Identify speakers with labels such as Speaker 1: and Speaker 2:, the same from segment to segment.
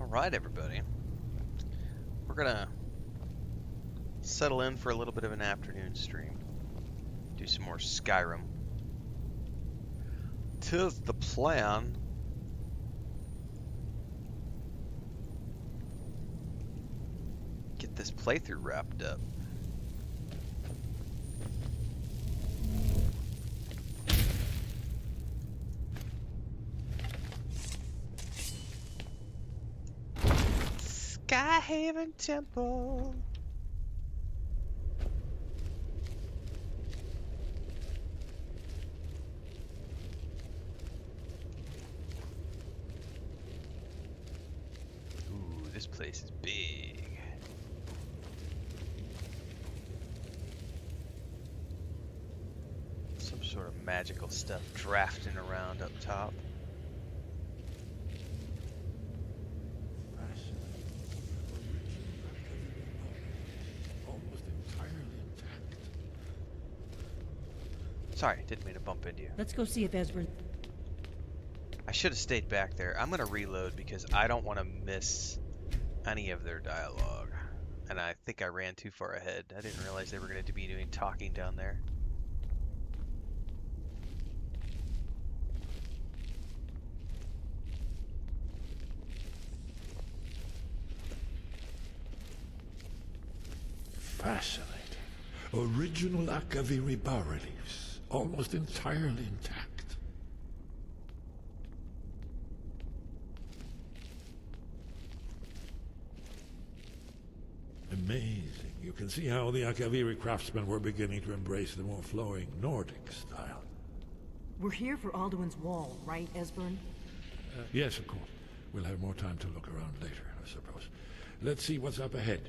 Speaker 1: Alright, everybody. We're gonna settle in for a little bit of an afternoon stream. Do some more Skyrim. 'Tis the plan. Get this playthrough wrapped up. Skyhaven Temple. Ooh, this place is big. Some sort of magical stuff drafting around up top. Sorry, didn't mean to bump into you.
Speaker 2: Let's go see if Ezra...
Speaker 1: I should have stayed back there. I'm going to reload because I don't want to miss any of their dialogue. And I think I ran too far ahead. I didn't realize they were going to be doing talking down there.
Speaker 3: Fascinating. Original Akaviri bas-reliefs. Almost entirely intact. Amazing. You can see how the Akaviri craftsmen were beginning to embrace the more flowing Nordic style.
Speaker 2: We're here for Alduin's Wall, right, Esbern?
Speaker 3: Yes, of course. We'll have more time to look around later, I suppose. Let's see what's up ahead.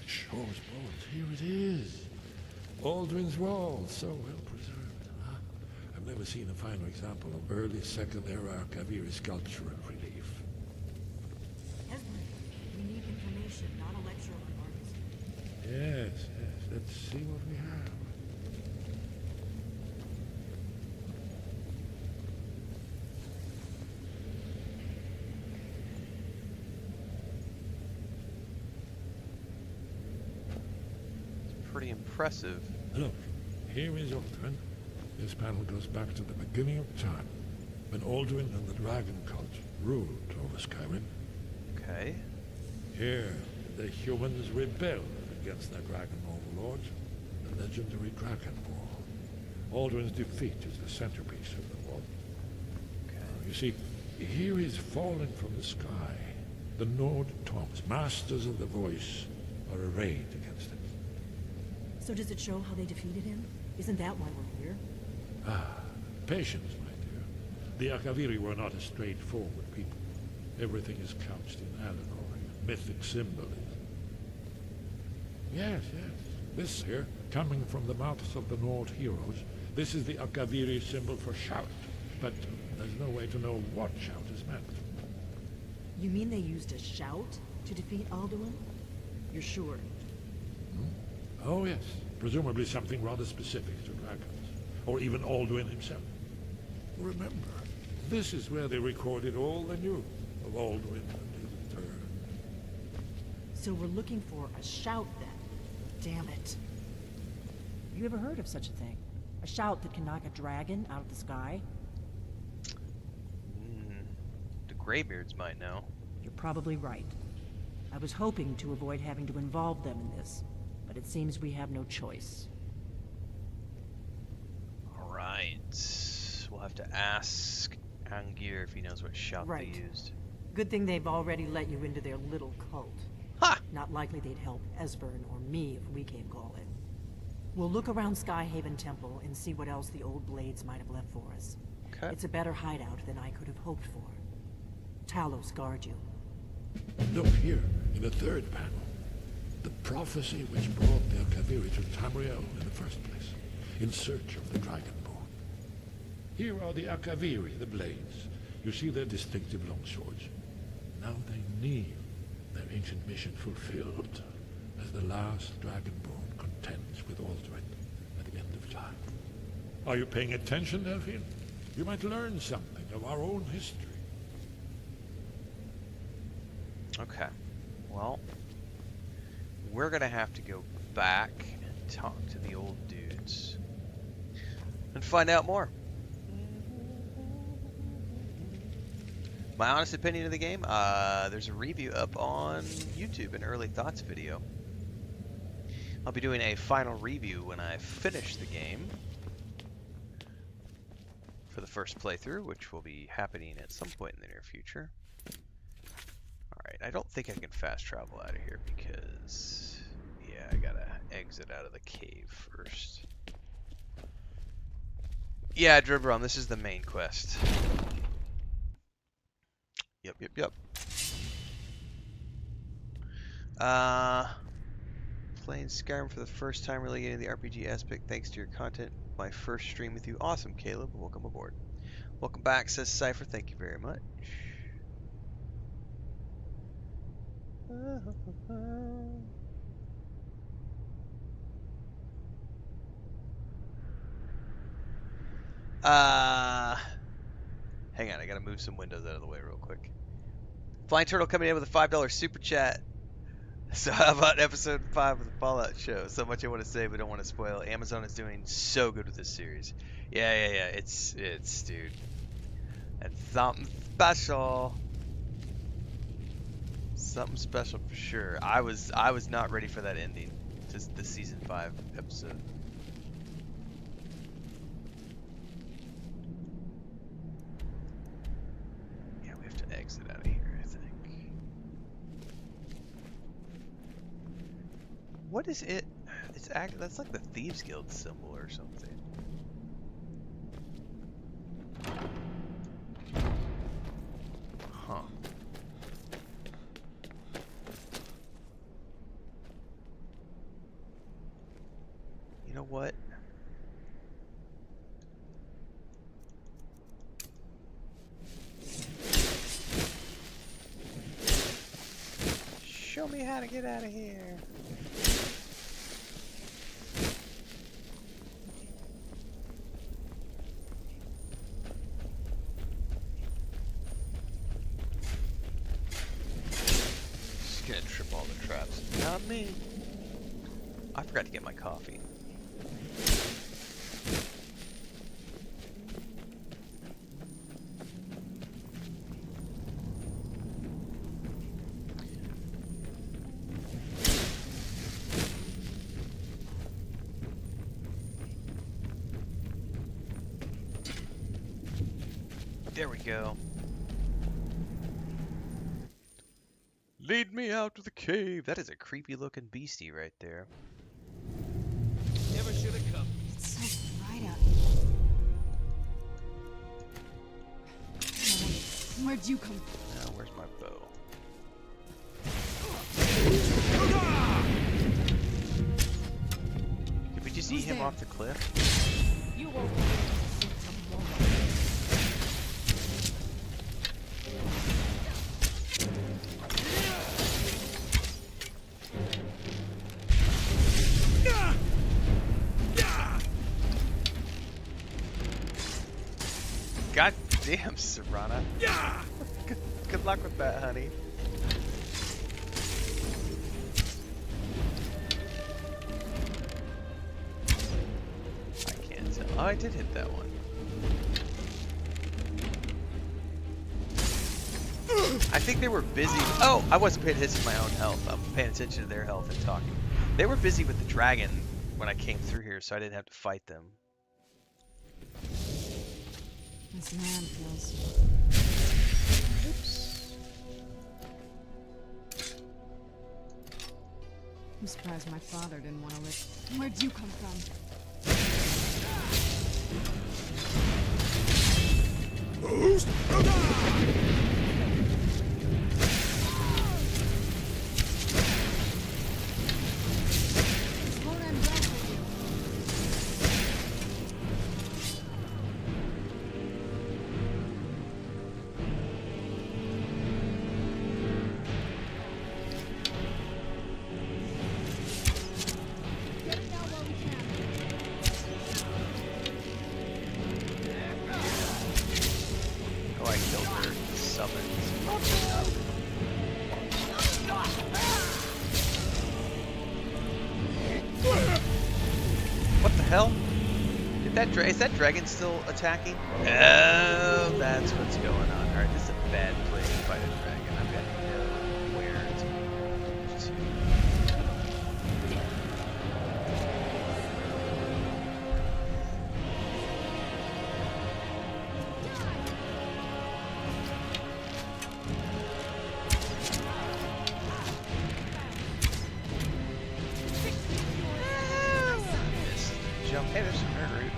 Speaker 3: Shaw's bones, here it is. Alduin's Wall, so well preserved. Huh? I've never seen a finer example of early Second Era Akaviri sculpture and relief.
Speaker 2: Esbern, we need information, not a lecture on artists.
Speaker 3: Yes, yes. Let's see what we have.
Speaker 1: Pretty impressive.
Speaker 3: Look, here is Alduin. This panel goes back to the beginning of time, when Alduin and the Dragon Cult ruled over Skyrim.
Speaker 1: Okay.
Speaker 3: Here, the humans rebelled against their dragon overlords, the legendary Dragon War. Alduin's defeat is the centerpiece of the war.
Speaker 1: Okay.
Speaker 3: You see, here is fallen from the sky. The Nord Tongs, masters of the voice, are arrayed against it.
Speaker 2: So does it show how they defeated him? Isn't that why we're here?
Speaker 3: Ah, patience, my dear. The Akaviri were not a straightforward people. Everything is couched in allegory, mythic symbolism. Yes, yes. This here, coming from the mouths of the Nord heroes, this is the Akaviri symbol for shout. But there's no way to know what shout is meant.
Speaker 2: You mean they used a shout to defeat Alduin? You're sure?
Speaker 3: Oh, yes. Presumably something rather specific to dragons. Or even Alduin himself. Remember, this is where they recorded all they knew of Alduin and his turn.
Speaker 2: So we're looking for a shout then. Damn it. You ever heard of such a thing? A shout that can knock a dragon out of the sky?
Speaker 1: The Greybeards might know.
Speaker 2: You're probably right. I was hoping to avoid having to involve them in this, but it seems we have no choice.
Speaker 1: Alright. We'll have to ask Angir if he knows what shout they used.
Speaker 2: Good thing they've already let you into their little cult.
Speaker 1: Ha!
Speaker 2: Not likely they'd help Esbern or me if we came calling. We'll look around Skyhaven Temple and see what else the old blades might have left for us.
Speaker 1: Okay.
Speaker 2: It's a better hideout than I could have hoped for. Talos guard you.
Speaker 3: Look here, in the third panel. The prophecy which brought the Akaviri to Tamriel in the first place, in search of the Dragonborn. Here are the Akaviri, the blades, You see their distinctive long swords? Now they need their ancient mission fulfilled, as the last Dragonborn contends with Aldrin at the end of time. Are you paying attention, Delphine? You might learn something of our own history.
Speaker 1: Okay. Well, we're gonna have to go back and talk to the old dudes and find out more. My honest opinion of the game, there's a review up on YouTube, an early thoughts video. I'll be doing a final review when I finish the game for the first playthrough, which will be happening at some point in the near future. Alright, I don't think I can fast travel out of here because, yeah, I gotta exit out of the cave first. Yeah, Dribron, this is the main quest. Yep. Playing Skyrim for the first time, really getting the RPG aspect thanks to your content. My first stream with you. Awesome, Caleb. Welcome aboard. Welcome back, says Cypher. Thank you very much. Hang on, I gotta move some windows out of the way real quick. Flying Turtle coming in with a $5 super chat. So how about episode 5 of the Fallout show? So much I want to say, but don't want to spoil. Amazon is doing so good with this series. Yeah. It's dude. It's something special. Something special for sure. I was not ready for that ending to the season 5 episode. Yeah, we have to exit out of here, I think. What is it? That's like the Thieves Guild symbol or something. Huh. You know what? Show me how to get out of here. Just gonna trip all the traps. Not me. I forgot to get my coffee. There we go. Lead me out to the cave. That is a creepy looking beastie right there.
Speaker 4: Never should have come.
Speaker 5: It's so bright out here. Where'd you come from?
Speaker 1: Now, where's my bow? Did we just eat him off the cliff?
Speaker 5: You won't be able to see tomorrow.
Speaker 1: God damn, Serana. Good luck with that, honey. I can't tell. Oh, I did hit that one. I think they were busy. Oh, I wasn't paying attention to my own health. I'm paying attention to their health and talking. They were busy with the dragon when I came through here, so I didn't have to fight them.
Speaker 5: This man feels.
Speaker 1: Oops.
Speaker 5: I'm surprised my father didn't want to live. Where'd you come from? Slow down, down for you.
Speaker 1: hell? Is that dragon still attacking? Oh, that's what's going on. Alright, this is a bad place to fight a dragon. I've got nowhere to missed. Jump. Hey, there's some nerd root.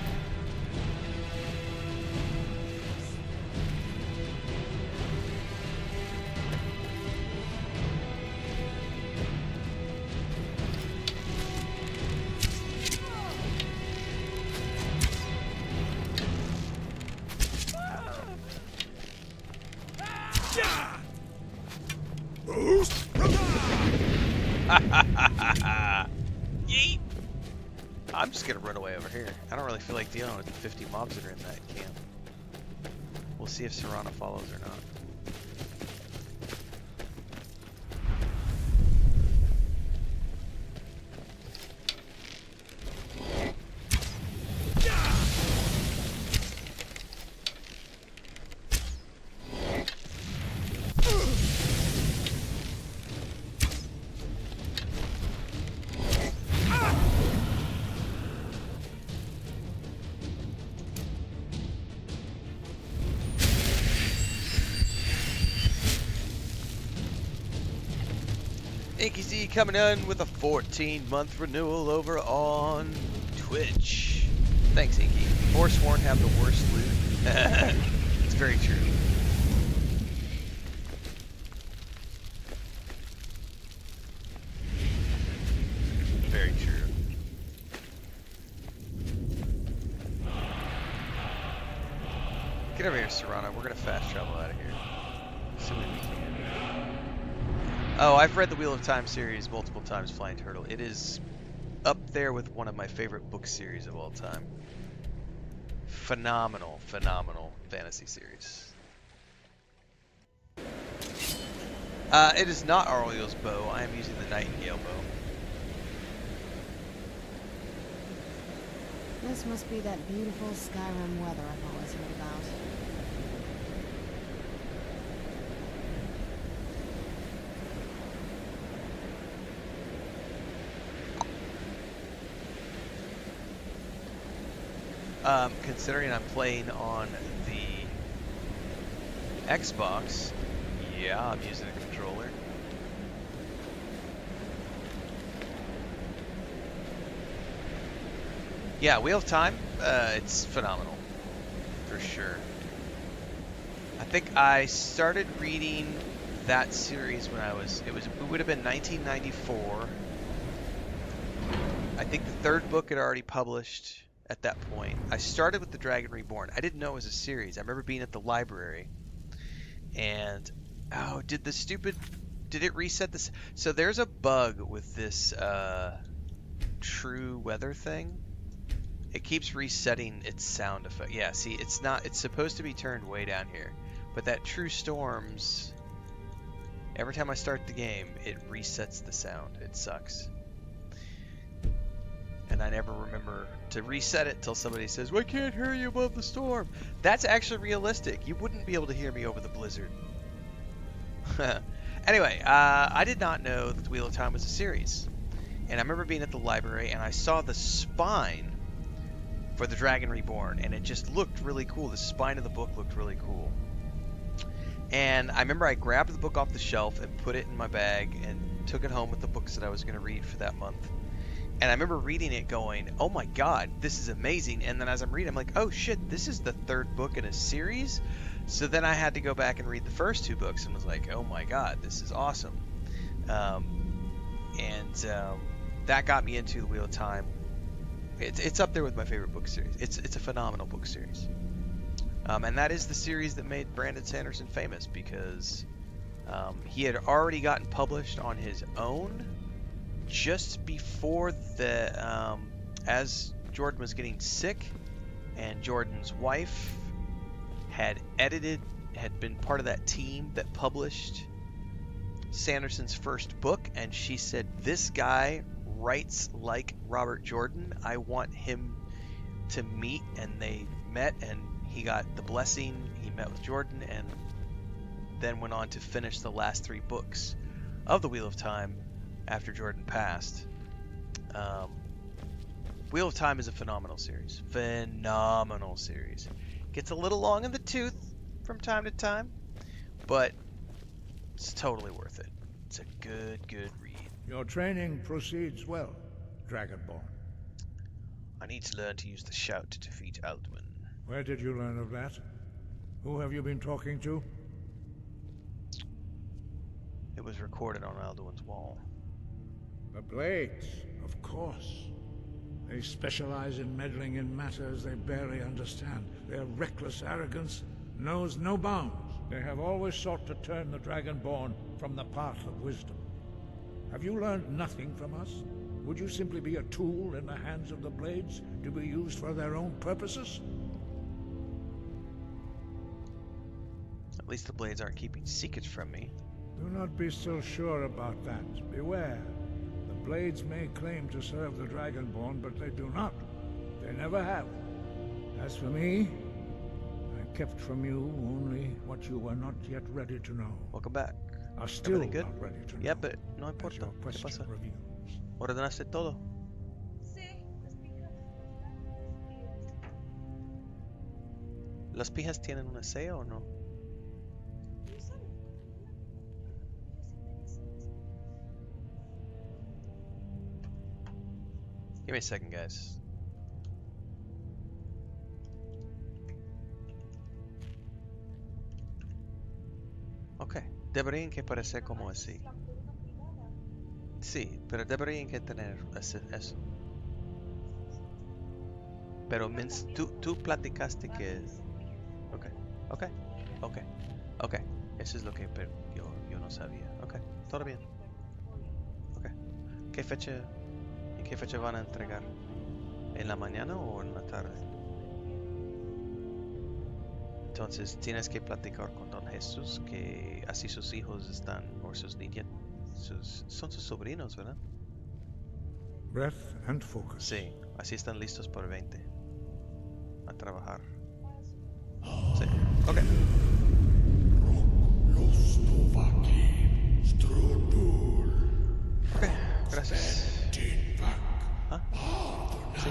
Speaker 1: Yeet! I'm just gonna run away over here. I don't really feel like dealing with the 50 mobs that are in that camp. We'll see if Serana follows or not. Inky Z coming in with a 14-month renewal over on Twitch. Thanks, Inky. Forsworn have the worst loot. It's very true. Very true. Get over here, Serana. We're gonna fast travel out of here. Assuming we can. Oh, I've read the Wheel of Time series multiple times, Flying Turtle. It is up there with one of my favorite book series of all time. Phenomenal, phenomenal fantasy series. It is not Aurelio's bow. I am using the Nightingale bow.
Speaker 5: This must be that beautiful Skyrim weather I've always heard about.
Speaker 1: Considering I'm playing on the Xbox, yeah, I'm using a controller. Yeah, Wheel of Time, it's phenomenal, for sure. I think I started reading that series when it would have been 1994. I think the third book had already published at that point. I started with The Dragon Reborn. I didn't know it was a series. I remember being at the library and did it reset this? So there's a bug with this true weather thing. It keeps resetting its sound effect. Yeah, see, it's supposed to be turned way down here, but that true storms, every time I start the game, it resets the sound. It sucks. And I never remember to reset it till somebody says, "We can't hear you above the storm." That's actually realistic. You wouldn't be able to hear me over the blizzard. Anyway, I did not know that the Wheel of Time was a series. And I remember being at the library and I saw the spine for The Dragon Reborn, and it just looked really cool. The spine of the book looked really cool. And I remember I grabbed the book off the shelf and put it in my bag and took it home with the books that I was going to read for that month. And I remember reading it going, oh my god, this is amazing. And then as I'm reading, I'm like, oh shit, this is the third book in a series? So then I had to go back and read the first two books and was like, oh my god, this is awesome. That got me into the Wheel of Time. It's up there with my favorite book series. It's a phenomenal book series. And that is the series that made Brandon Sanderson famous, because he had already gotten published on his own just before as Jordan was getting sick, and Jordan's wife had been part of that team that published Sanderson's first book, and she said, "This guy writes like Robert Jordan. I want him to meet, and they met, and he got the blessing. He met with Jordan, and then went on to finish the last 3 books of the Wheel of Time after Jordan passed. Wheel of Time is a phenomenal series. Phenomenal series. Gets a little long in the tooth from time to time, but it's totally worth it. It's a good read.
Speaker 6: Your training proceeds well, Dragonborn.
Speaker 1: I need to learn to use the shout to defeat Alduin.
Speaker 6: Where did you learn of that? Who have you been talking to?
Speaker 1: It was recorded on Alduin's wall.
Speaker 6: The Blades, of course. They specialize in meddling in matters they barely understand. Their reckless arrogance knows no bounds. They have always sought to turn the Dragonborn from the path of wisdom. Have you learned nothing from us? Would you simply be a tool in the hands of the Blades to be used for their own purposes?
Speaker 1: At least the Blades aren't keeping secrets from me.
Speaker 6: Do not be so sure about that. Beware. The Blades may claim to serve the Dragonborn, but they do not. They never have. As for me, I kept from you only what you were not yet ready to know.
Speaker 1: Welcome back.
Speaker 6: Are still
Speaker 1: Everything good?
Speaker 6: not ready to know.
Speaker 1: Yeah, but no
Speaker 6: as
Speaker 1: importa.
Speaker 6: your
Speaker 1: ¿Qué
Speaker 6: question
Speaker 1: pasa?
Speaker 6: reveals.
Speaker 1: Ordenaste todo. ¿Las pijas tienen una sello o no? Give me a second, guys. Ok, deberían que parecer como así. Sí, pero deberían que tener eso. Pero tú platicaste que... Ok, ok, ok, ok. Eso es lo que yo no sabía. Ok, todo bien. Ok. ¿En qué fecha van a entregar? ¿En la mañana o en la tarde? Entonces tienes que platicar con Don Jesús que así sus hijos están, o sus niñas, son sus sobrinos, ¿verdad?
Speaker 6: Breath and focus.
Speaker 1: Sí, así están listos por 20 a trabajar. Sí, ok. Ok, gracias. ¿Ah? Sí.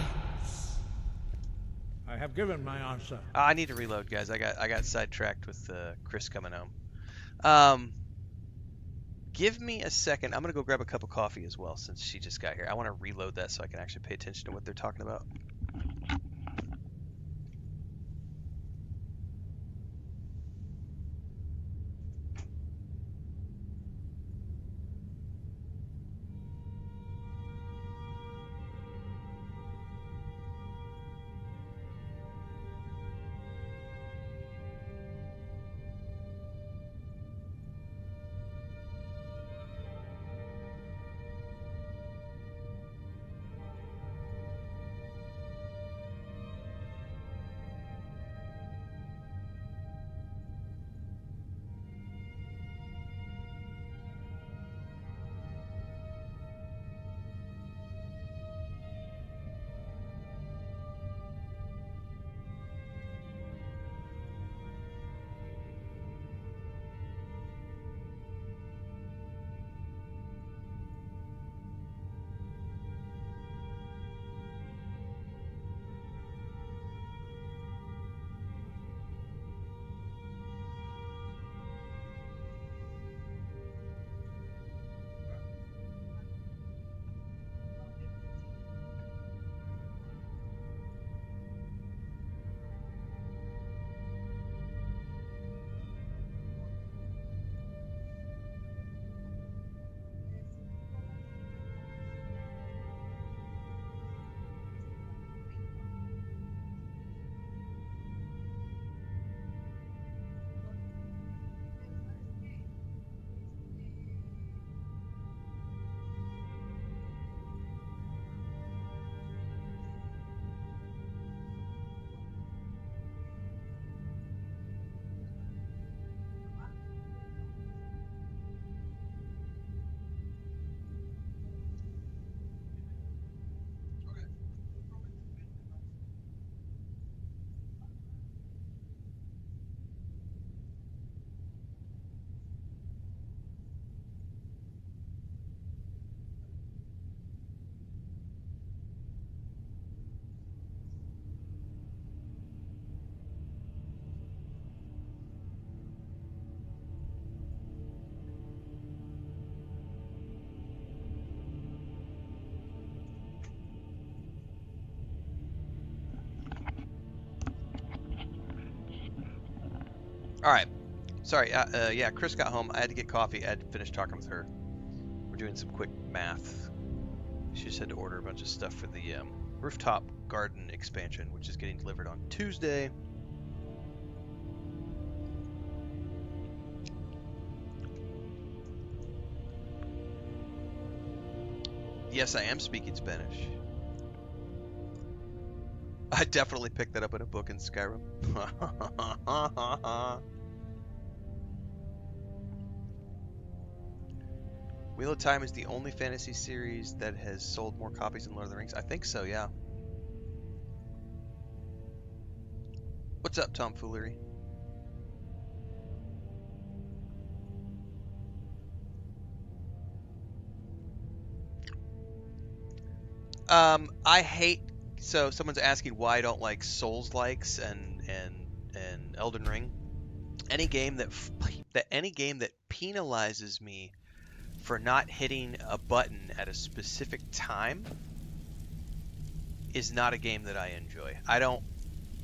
Speaker 6: I have given my answer.
Speaker 1: I need to reload, guys. I got sidetracked with Chris coming home. Give me a second. I'm gonna go grab a cup of coffee as well since she just got here. I want to reload that so I can actually pay attention to what they're talking about. All right. Sorry. Yeah, Chris got home. I had to get coffee. I had to finish talking with her. We're doing some quick math. She just had to order a bunch of stuff for the rooftop garden expansion, which is getting delivered on Tuesday. Yes, I am speaking Spanish. I definitely picked that up in a book in Skyrim. Wheel of Time is the only fantasy series that has sold more copies than Lord of the Rings. I think so, yeah. What's up, tomfoolery? I hate. So someone's asking why I don't like Souls-likes and Elden Ring. Any game that penalizes me for not hitting a button at a specific time is not a game that I enjoy. I don't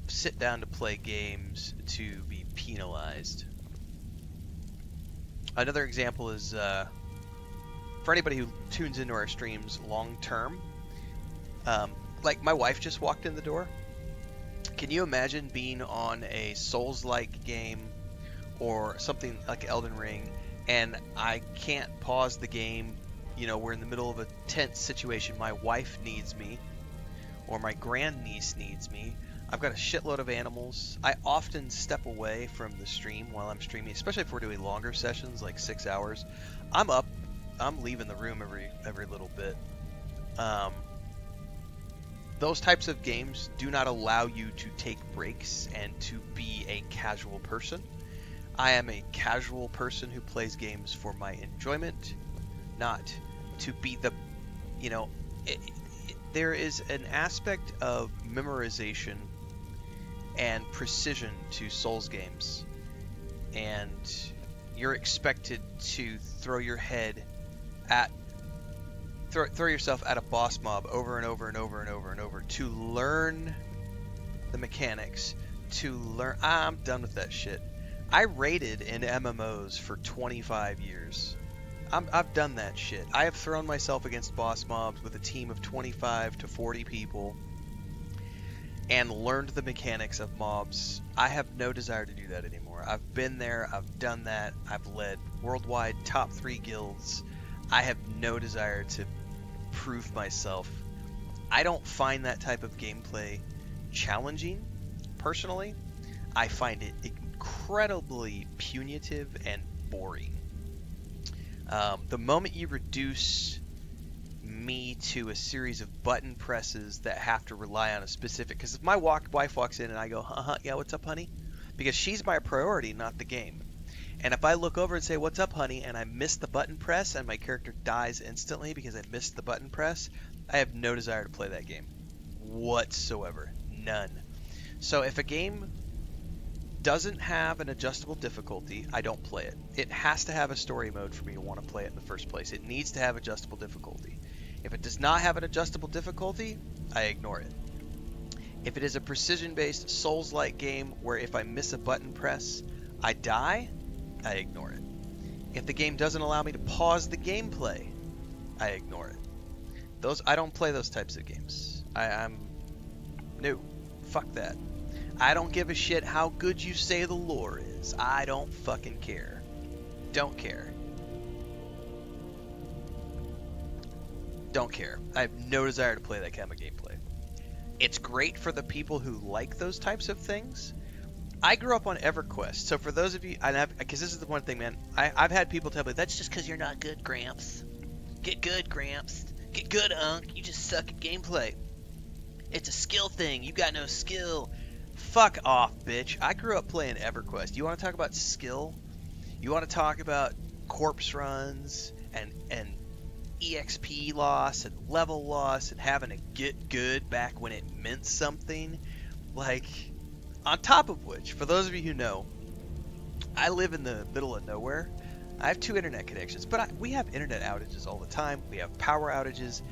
Speaker 1: sit down to play games to be penalized. Another example is for anybody who tunes into our streams long term. Like my wife just walked in the door. Can you imagine being on a Souls-like game or something like Elden Ring, and I can't pause the game? You know, we're in the middle of a tense situation. My wife needs me, or my grandniece needs me. I've got a shitload of animals. I often step away from the stream while I'm streaming, especially if we're doing longer sessions, like 6 hours. I'm leaving the room every little bit. Those types of games do not allow you to take breaks and to be a casual person. I am a casual person who plays games for my enjoyment, not to be the, there is an aspect of memorization and precision to Souls games, and you're expected to throw yourself at a boss mob over and over and over and over and over to learn the mechanics, I'm done with that shit. I raided in MMOs for 25 years. I've done that shit. I have thrown myself against boss mobs with a team of 25 to 40 people and learned the mechanics of mobs. I have no desire to do that anymore. I've been there, I've done that, I've led worldwide top 3 guilds. I have no desire to prove myself. I don't find that type of gameplay challenging, personally. I find it incredibly punitive and boring. The moment you reduce me to a series of button presses that have to rely on a specific, because if my wife walks in and I go, yeah, what's up, honey? Because she's my priority, not the game. And if I look over and say, what's up, honey, and I miss the button press and my character dies instantly because I missed the button press, I have no desire to play that game whatsoever. None. So if a game doesn't have an adjustable difficulty, I don't play it. It has to have a story mode for me to want to play it in the first place. It needs to have adjustable difficulty. If it does not have an adjustable difficulty, I ignore it. If it is a precision-based Souls-like game where if I miss a button press, I die, I ignore it. If the game doesn't allow me to pause the gameplay, I ignore it. I don't play those types of games. No, fuck that. I don't give a shit how good you say the lore is. I don't fucking care. Don't care. Don't care. I have no desire to play that kind of gameplay. It's great for the people who like those types of things. I grew up on EverQuest, so for those of you, because this is the one thing, man, I've had people tell me, that's just because you're not good, Gramps. Get good, Gramps. Get good, Unc. You just suck at gameplay. It's a skill thing. You got no skill. Fuck off, bitch. I grew up playing EverQuest. You want to talk about skill? You want to talk about corpse runs and EXP loss and level loss and having to get good back when it meant something? Like, on top of which, for those of you who know, I live in the middle of nowhere. I have 2 internet connections, but we have internet outages all the time. We have power outages.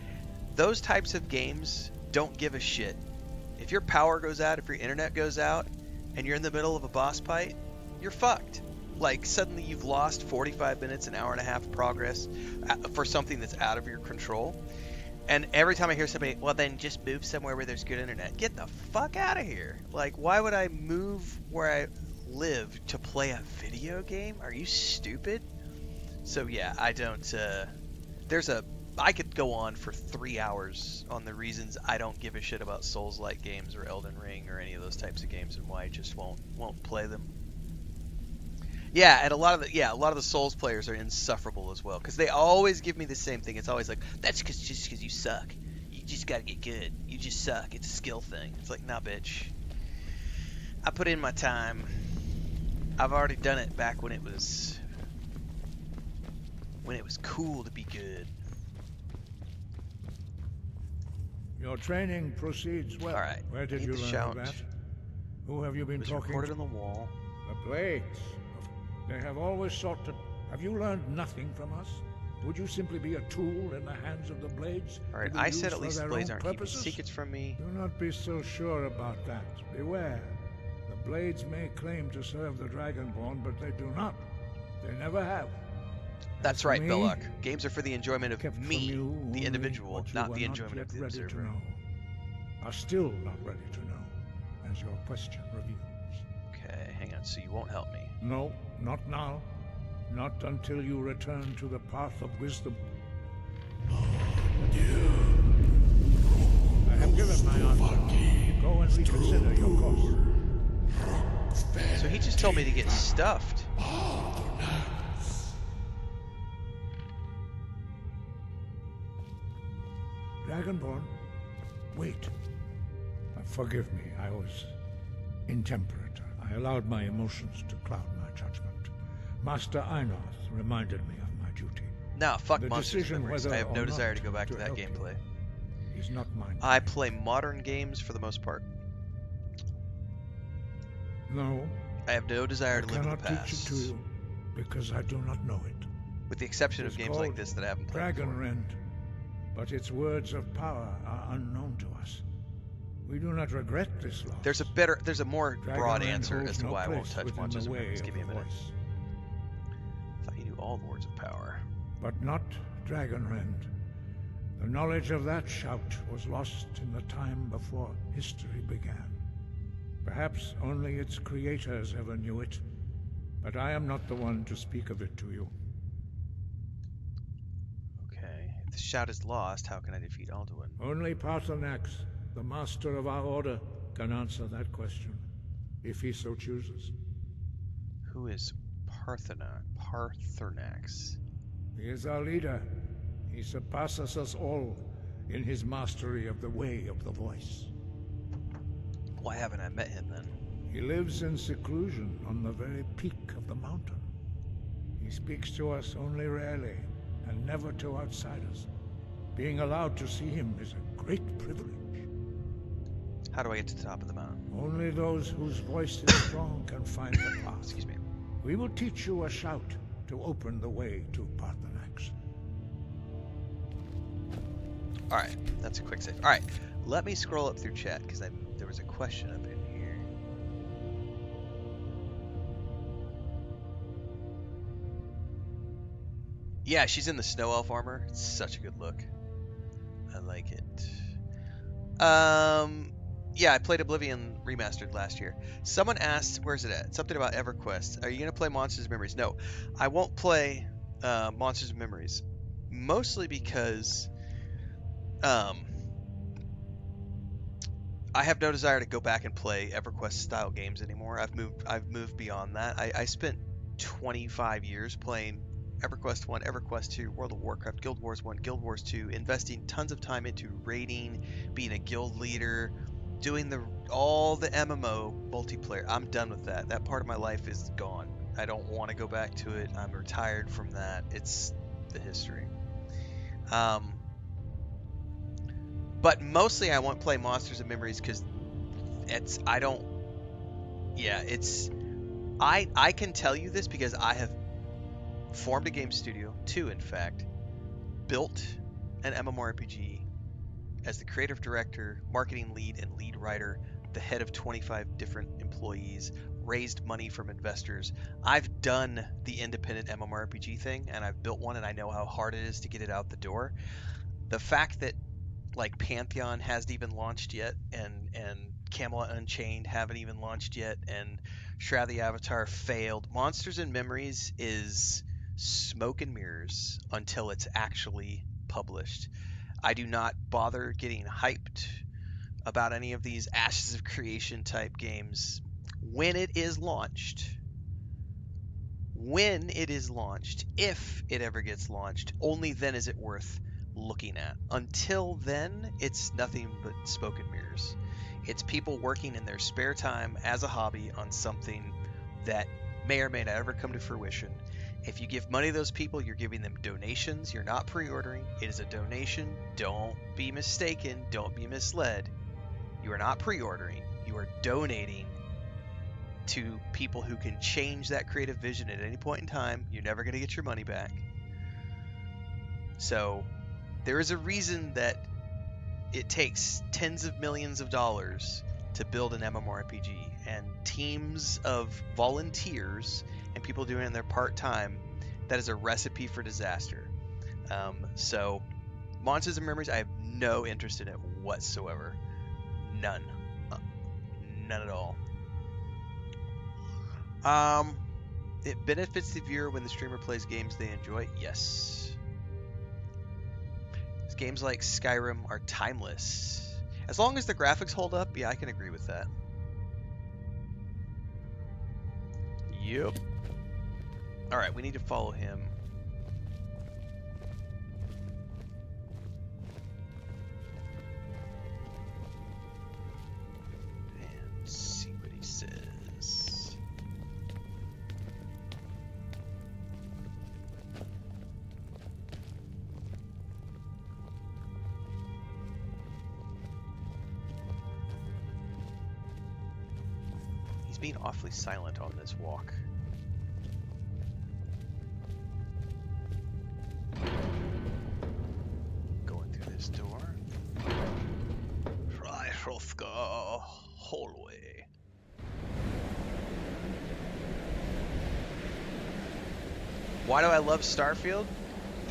Speaker 1: Those types of games don't give a shit. If your power goes out, if your internet goes out, and you're in the middle of a boss fight, you're fucked. Like, suddenly you've lost 45 minutes, an hour and a half of progress for something that's out of your control. And every time I hear somebody, well, then just move somewhere where there's good internet. Get the fuck out of here. Like, why would I move where I live to play a video game? Are you stupid? So yeah, I don't, I could go on for 3 hours on the reasons I don't give a shit about Souls-like games or Elden Ring or any of those types of games and why I just won't play them. Yeah, and a lot of the Souls players are insufferable as well because they always give me the same thing. It's always like, that's just because you suck. You just gotta get good. You just suck. It's a skill thing. It's like, nah, bitch. I put in my time. I've already done it back when it was cool to be good.
Speaker 6: Your training proceeds well.
Speaker 1: All right.
Speaker 6: Where did
Speaker 1: Need
Speaker 6: you
Speaker 1: the
Speaker 6: learn
Speaker 1: shout.
Speaker 6: of that? Who have you been
Speaker 1: It was
Speaker 6: talking
Speaker 1: recorded
Speaker 6: to?
Speaker 1: on the wall.
Speaker 6: The Blades. They have always sought to... Have you learned nothing from us? Would you simply be a tool in the hands of the Blades?
Speaker 1: All right,
Speaker 6: to be
Speaker 1: I said
Speaker 6: used
Speaker 1: at
Speaker 6: for
Speaker 1: least the
Speaker 6: their
Speaker 1: Blades
Speaker 6: own
Speaker 1: aren't keeping
Speaker 6: purposes?
Speaker 1: secrets from me.
Speaker 6: Do not be so sure about that. Beware. The Blades may claim to serve the Dragonborn, but they do not. They never have.
Speaker 1: That's
Speaker 6: As for
Speaker 1: right,
Speaker 6: me,
Speaker 1: Belloc. Games are for the enjoyment of
Speaker 6: kept from
Speaker 1: me,
Speaker 6: you
Speaker 1: the
Speaker 6: only
Speaker 1: individual,
Speaker 6: what you
Speaker 1: not
Speaker 6: were
Speaker 1: the
Speaker 6: not
Speaker 1: enjoyment
Speaker 6: yet
Speaker 1: of the
Speaker 6: ready to
Speaker 1: observer.
Speaker 6: know. Are still not ready to know, as your question reveals.
Speaker 1: Okay, hang on. So you won't help me.
Speaker 6: No, not now. Not until you return to the path of wisdom. I have given my answer. Go and reconsider your course.
Speaker 1: So he just told me to get stuffed.
Speaker 6: Dragonborn, wait. Forgive me, I was intemperate. I allowed my emotions to cloud my judgment. Master Einoth reminded me of my duty.
Speaker 1: Nah, fuck
Speaker 6: The
Speaker 1: Monsters
Speaker 6: decision
Speaker 1: Memories.
Speaker 6: whether
Speaker 1: I have
Speaker 6: or
Speaker 1: no desire
Speaker 6: not
Speaker 1: to go back to that
Speaker 6: help you
Speaker 1: gameplay.
Speaker 6: is not mine.
Speaker 1: I play modern games for the most part.
Speaker 6: No,
Speaker 1: I have no desire
Speaker 6: I
Speaker 1: to live in the
Speaker 6: cannot teach it
Speaker 1: past.
Speaker 6: to you because I do not know it.
Speaker 1: With the exception
Speaker 6: It's
Speaker 1: of games like
Speaker 6: called
Speaker 1: this that I haven't played
Speaker 6: Dragon
Speaker 1: before.
Speaker 6: Rend, but its words of power are unknown to us. We do not regret this loss.
Speaker 1: There's a more
Speaker 6: Dragon
Speaker 1: broad
Speaker 6: Rend
Speaker 1: answer
Speaker 6: holds
Speaker 1: as to
Speaker 6: no
Speaker 1: why I won't
Speaker 6: place
Speaker 1: touch
Speaker 6: within
Speaker 1: Monsters
Speaker 6: the way
Speaker 1: Memories.
Speaker 6: of
Speaker 1: Give me a
Speaker 6: the
Speaker 1: minute.
Speaker 6: voice.
Speaker 1: I thought you knew all the words of power.
Speaker 6: But not Dragon Rend. The knowledge of that shout was lost in the time before history began. Perhaps only its creators ever knew it, but I am not the one to speak of it to you.
Speaker 1: Okay. If the shout is lost, how can I defeat Alduin?
Speaker 6: Only Paarthurnax, the master of our order, can answer that question, if he so chooses.
Speaker 1: Who is Paarthurnax?
Speaker 6: He is our leader. He surpasses us all in his mastery of the way of the voice.
Speaker 1: Why haven't I met him then?
Speaker 6: He lives in seclusion on the very peak of the mountain. He speaks to us only rarely, and never to outsiders. Being allowed to see him is a great privilege.
Speaker 1: How do I get to the top of the mountain?
Speaker 6: Only those whose voice is strong can find the path.
Speaker 1: Excuse me.
Speaker 6: We will teach you a shout to open the way to Paarthurnax.
Speaker 1: Alright, that's a quick save. Alright, let me scroll up through chat, because there was a question up in here. Yeah, she's in the snow elf armor. It's such a good look. I like it. Yeah, I played Oblivion Remastered last year. Someone asked, where's it at? Something about EverQuest. Are you going to play Monsters Memories? No, I won't play Monsters Memories. Mostly because I have no desire to go back and play EverQuest style games anymore. I've moved beyond that. I spent 25 years playing EverQuest 1, EverQuest 2, World of Warcraft, Guild Wars 1, Guild Wars 2, investing tons of time into raiding, being a guild leader, doing all the MMO multiplayer. I'm done with that. That part of my life is gone. I don't want to go back to it. I'm retired from that. It's the history. But mostly I won't play Monsters and Memories because I can tell you this because I have formed a game studio, 2 in fact, built an MMORPG as the creative director, marketing lead, and lead writer, the head of 25 different employees, raised money from investors. I've done the independent MMORPG thing, and I've built one, and I know how hard it is to get it out the door. The fact that like Pantheon hasn't even launched yet, and Camelot Unchained haven't even launched yet, and Shroud the Avatar failed. Monsters and Memories is smoke and mirrors until it's actually published. I do not bother getting hyped about any of these Ashes of Creation type games when it is launched. When it is launched, if it ever gets launched, only then is it worth looking at. Until then, it's nothing but smoke and mirrors. It's people working in their spare time as a hobby on something that may or may not ever come to fruition. If you give money to those people, you're giving them donations. You're not pre-ordering. It is a donation. Don't be mistaken. Don't be misled. You are not pre-ordering. You are donating to people who can change that creative vision at any point in time. You're never going to get your money back. So there is a reason that it takes tens of millions of dollars to build an MMORPG, and teams of volunteers and people doing it in their part-time, that is a recipe for disaster. So Monsters and Memories, I have no interest in it whatsoever. None. None at all. It benefits the viewer when the streamer plays games they enjoy. Yes. Games like Skyrim are timeless. As long as the graphics hold up, yeah, I can agree with that. Yep. Alright, we need to follow him. And see what he says. Being awfully silent on this walk. Going through this door. Fryhrothka hallway. Why do I love Starfield?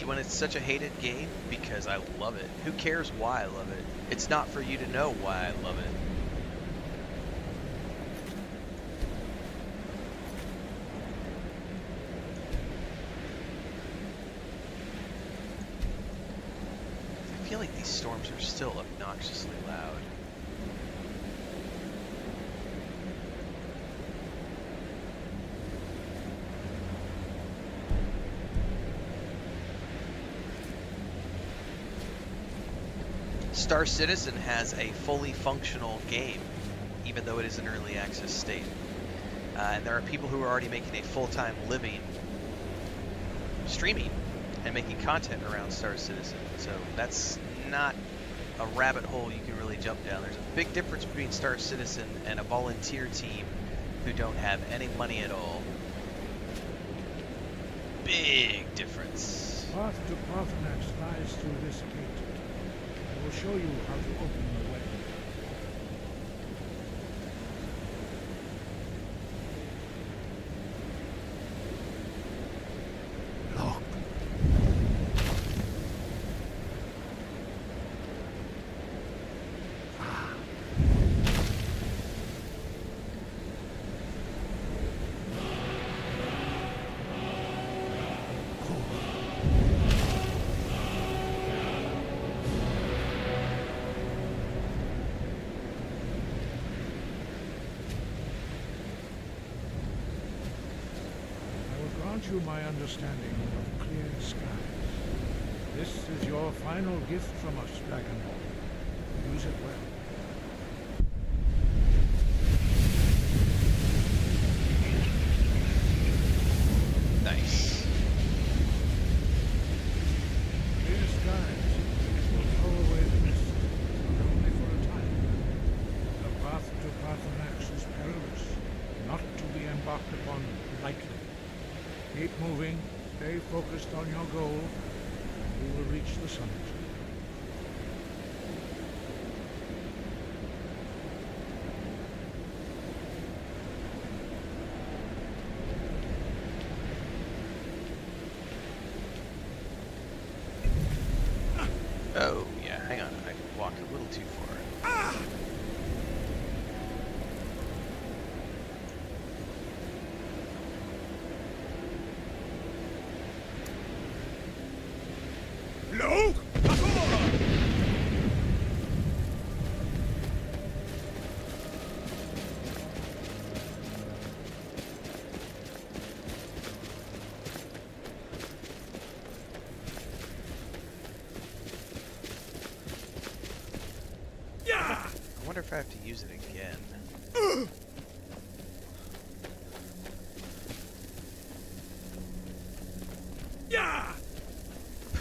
Speaker 1: When it's such a hated game? Because I love it. Who cares why I love it? It's not for you to know why I love it. I feel like these storms are still obnoxiously loud. Star Citizen has a fully functional game, even though it is an early access state. And there are people who are already making a full-time living streaming and making content around Star Citizen. So that's not a rabbit hole you can really jump down. There's a big difference between Star Citizen and a volunteer team who don't have any money at all. Big difference.
Speaker 6: Path to Parthenax lies through this gate. I will show you how to open the way. Look. You my understanding of clear skies. This is your final gift from us, Dragonborn. Use it well.
Speaker 1: Nice.
Speaker 6: Clear skies will throw away the mist, but only for a time. The path to Parthenax is perilous, not to be embarked upon lightly. Keep moving, stay focused on your goal, and you will reach the summit.
Speaker 1: I wonder if I have to use it again.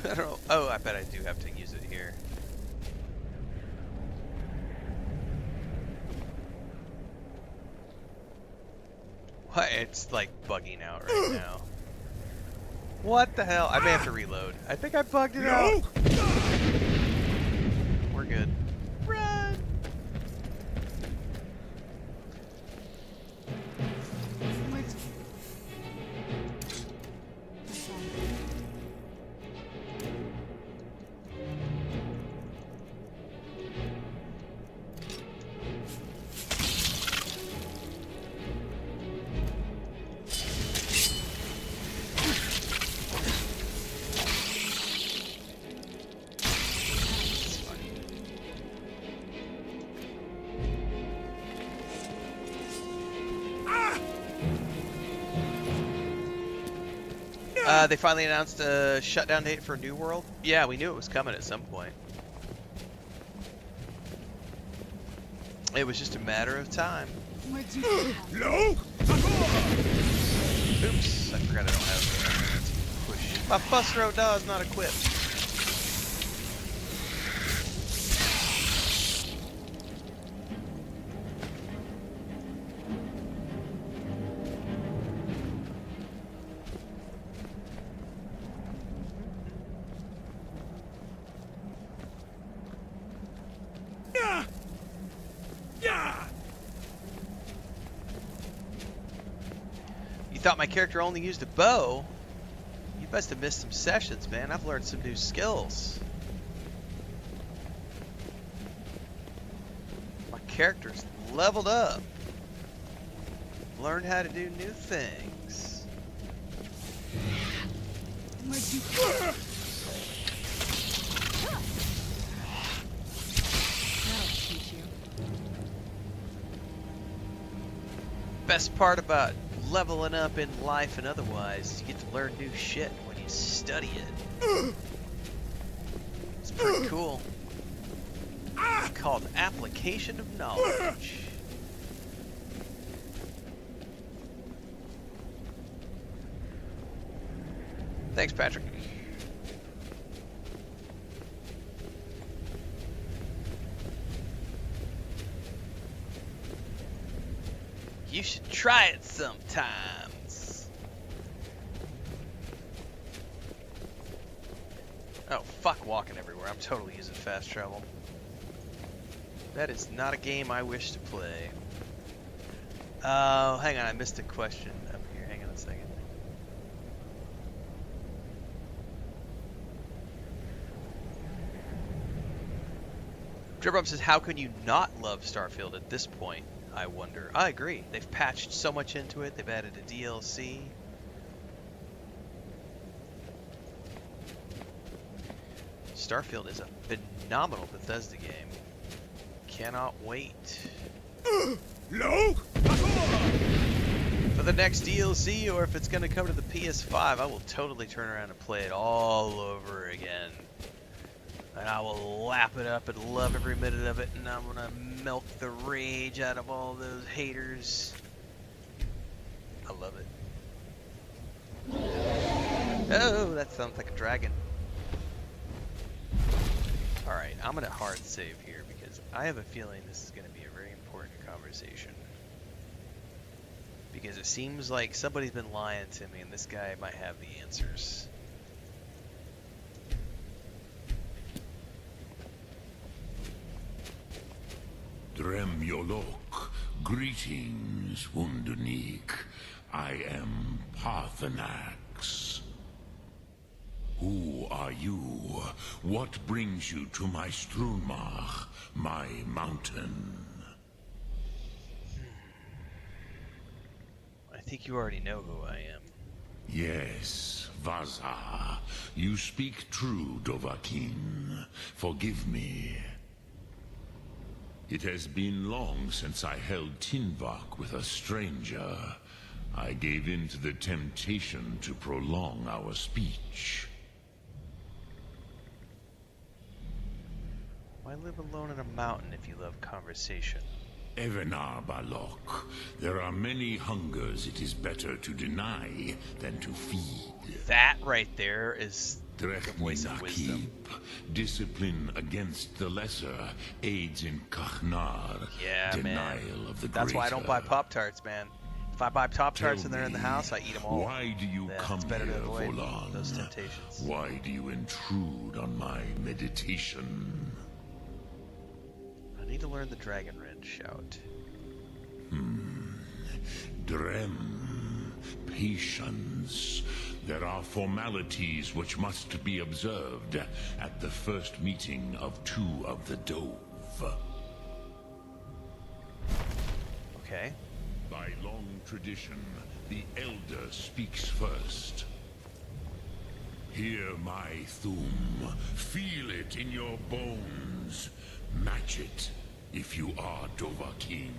Speaker 1: I don't know. Oh, I bet I do have to use it here. What? It's like bugging out right now. What the hell? I may have to reload. I think I bugged it out. We're good. Run!
Speaker 5: Where'd... That's all.
Speaker 1: It's funny. They finally announced a shutdown date for New World. Yeah, we knew it was coming at some point. It was just a matter of time.
Speaker 5: Where'd you come from?
Speaker 1: Oops, I forgot I don't have the push. My bus road dog is not equipped. You thought my character only used a bow? You must have missed some sessions, man. I've learned some new skills. My character's leveled up. Learned how to do new things.
Speaker 5: Where'd you come from? That'll teach you.
Speaker 1: Best part about leveling up in life and otherwise is you get to learn new shit when you study it. It's pretty cool. It's called application of knowledge. Thanks, Patrick. You should try it sometimes. Oh, fuck walking everywhere. I'm totally using fast travel. That is not a game I wish to play. Oh, hang on. I missed a question up here. Hang on a second. Dribrum says, how can you not love Starfield at this point? I wonder. I agree. They've patched so much into it. They've added a DLC. Starfield is a phenomenal Bethesda game. Cannot wait. For the next DLC, or if it's going to come to the PS5, I will totally turn around and play it all over again. And I will lap it up and love every minute of it, and I'm gonna milk the rage out of all those haters. I love it. Oh, that sounds like a dragon. Alright, I'm gonna hard save here because I have a feeling this is gonna be a very important conversation. Because it seems like somebody's been lying to me and this guy might have the answers.
Speaker 7: Dremyolok, greetings, Wunderneek. I am Parthenax. Who are you? What brings you to my Strunmach, my mountain?
Speaker 1: I think you already know who I am.
Speaker 7: Yes, Vaza. You speak true, Dovahkiin. Forgive me. It has been long since I held Tinvak with a stranger. I gave in to the temptation to prolong our speech.
Speaker 1: Why live alone in a mountain if you love conversation?
Speaker 7: Evenar Balok, there are many hungers it is better to deny than to feed.
Speaker 1: That right there is the voice of wisdom.
Speaker 7: Nakib, discipline against the lesser aids in Kachnar,
Speaker 1: Yeah,
Speaker 7: denial
Speaker 1: man.
Speaker 7: of the
Speaker 1: That's why I don't buy
Speaker 7: greater.
Speaker 1: Pop-Tarts, man. If I buy Pop-Tarts
Speaker 7: Tell
Speaker 1: and they're in the
Speaker 7: me,
Speaker 1: house, I eat them all.
Speaker 7: Why do you
Speaker 1: Yeah,
Speaker 7: come
Speaker 1: it's better
Speaker 7: here,
Speaker 1: to avoid
Speaker 7: Volan?
Speaker 1: those temptations.
Speaker 7: Why do you intrude on my meditation?
Speaker 1: I need to learn the Dragon Ren shout.
Speaker 7: Drem, patience. There are formalities which must be observed at the first meeting of two of the Dove.
Speaker 1: Okay.
Speaker 7: By long tradition, the Elder speaks first. Hear my Thum. Feel it in your bones. Match it if you are Dovahkiin.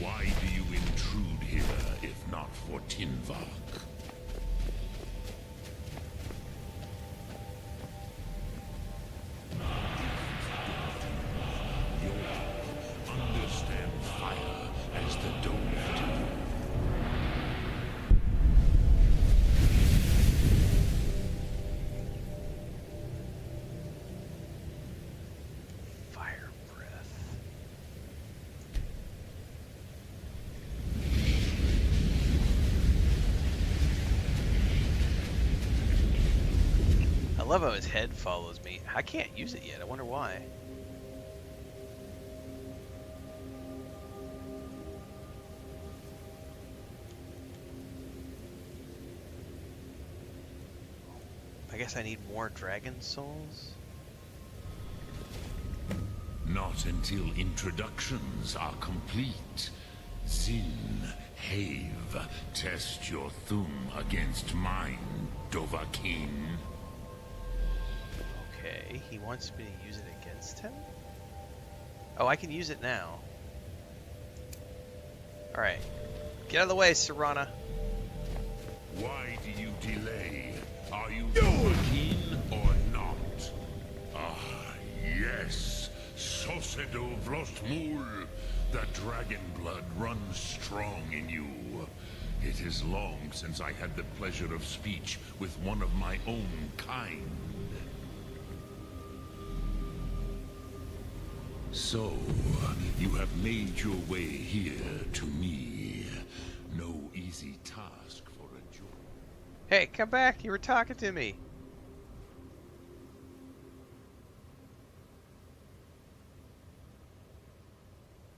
Speaker 7: Why do you intrude here if not for Tinvak? Understand fire as the Dove do.
Speaker 1: Fire breath. I love how his head follows me. I can't use it yet. I wonder why. I guess I need more dragon souls.
Speaker 7: Not until introductions are complete. Zin, Have, test your Thum against mine, Dovahkiin.
Speaker 1: Okay, he wants me to use it against him? Oh, I can use it now. Alright. Get out of the way, Serana.
Speaker 7: Why do you delay? Are you Dovahkiin or not? Ah, yes. Sosedo Vlostmul. The dragon blood runs strong in you. It is long since I had the pleasure of speech with one of my own kind. So, you have made your way here to me. No easy task for a Joe.
Speaker 1: Hey, come back. You were talking to me.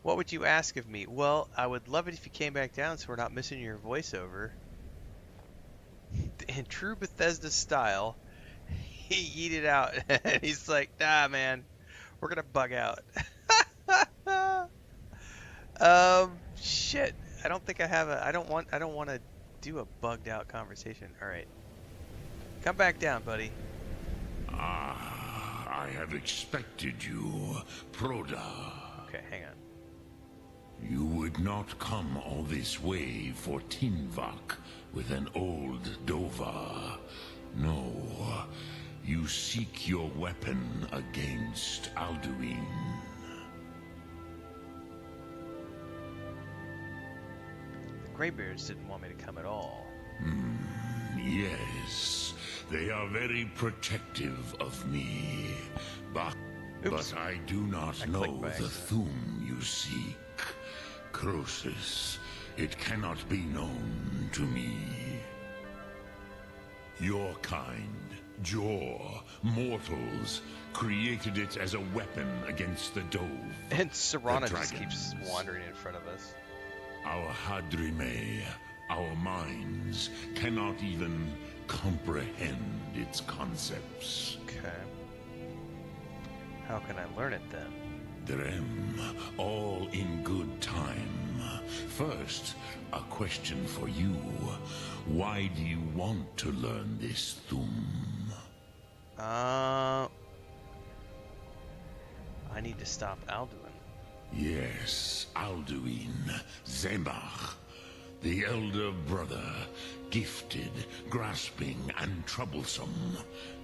Speaker 1: What would you ask of me? Well, I would love it if you came back down so we're not missing your voiceover. In true Bethesda style, he yeeted out and he's like, nah, man, we're gonna bug out. Shit. I don't think I have a, I don't want to do a bugged out conversation. All right. Come back down, buddy.
Speaker 7: Ah, I have expected you, Proda.
Speaker 1: Okay, hang on.
Speaker 7: You would not come all this way for Tinvak with an old Dova. No, you seek your weapon against Alduin.
Speaker 1: The Greybeards didn't want me to come at all.
Speaker 7: Yes, they are very protective of me. But
Speaker 1: Oops.
Speaker 7: I do not
Speaker 1: I
Speaker 7: know
Speaker 1: clicked by
Speaker 7: the
Speaker 1: accident.
Speaker 7: Thum you seek. Croesus, it cannot be known to me. Your kind, Jor, mortals, created it as a weapon against the Dove.
Speaker 1: And Serana
Speaker 7: The
Speaker 1: just keeps
Speaker 7: dragons.
Speaker 1: wandering in front of us.
Speaker 7: Our Hadrime, our minds, cannot even comprehend its concepts.
Speaker 1: Okay. How can I learn it then?
Speaker 7: Drem, all in good time. First, a question for you. Why do you want to learn this Thum?
Speaker 1: I need to stop Alduin.
Speaker 7: Yes, Alduin, Zemach, the elder brother, gifted, grasping, and troublesome,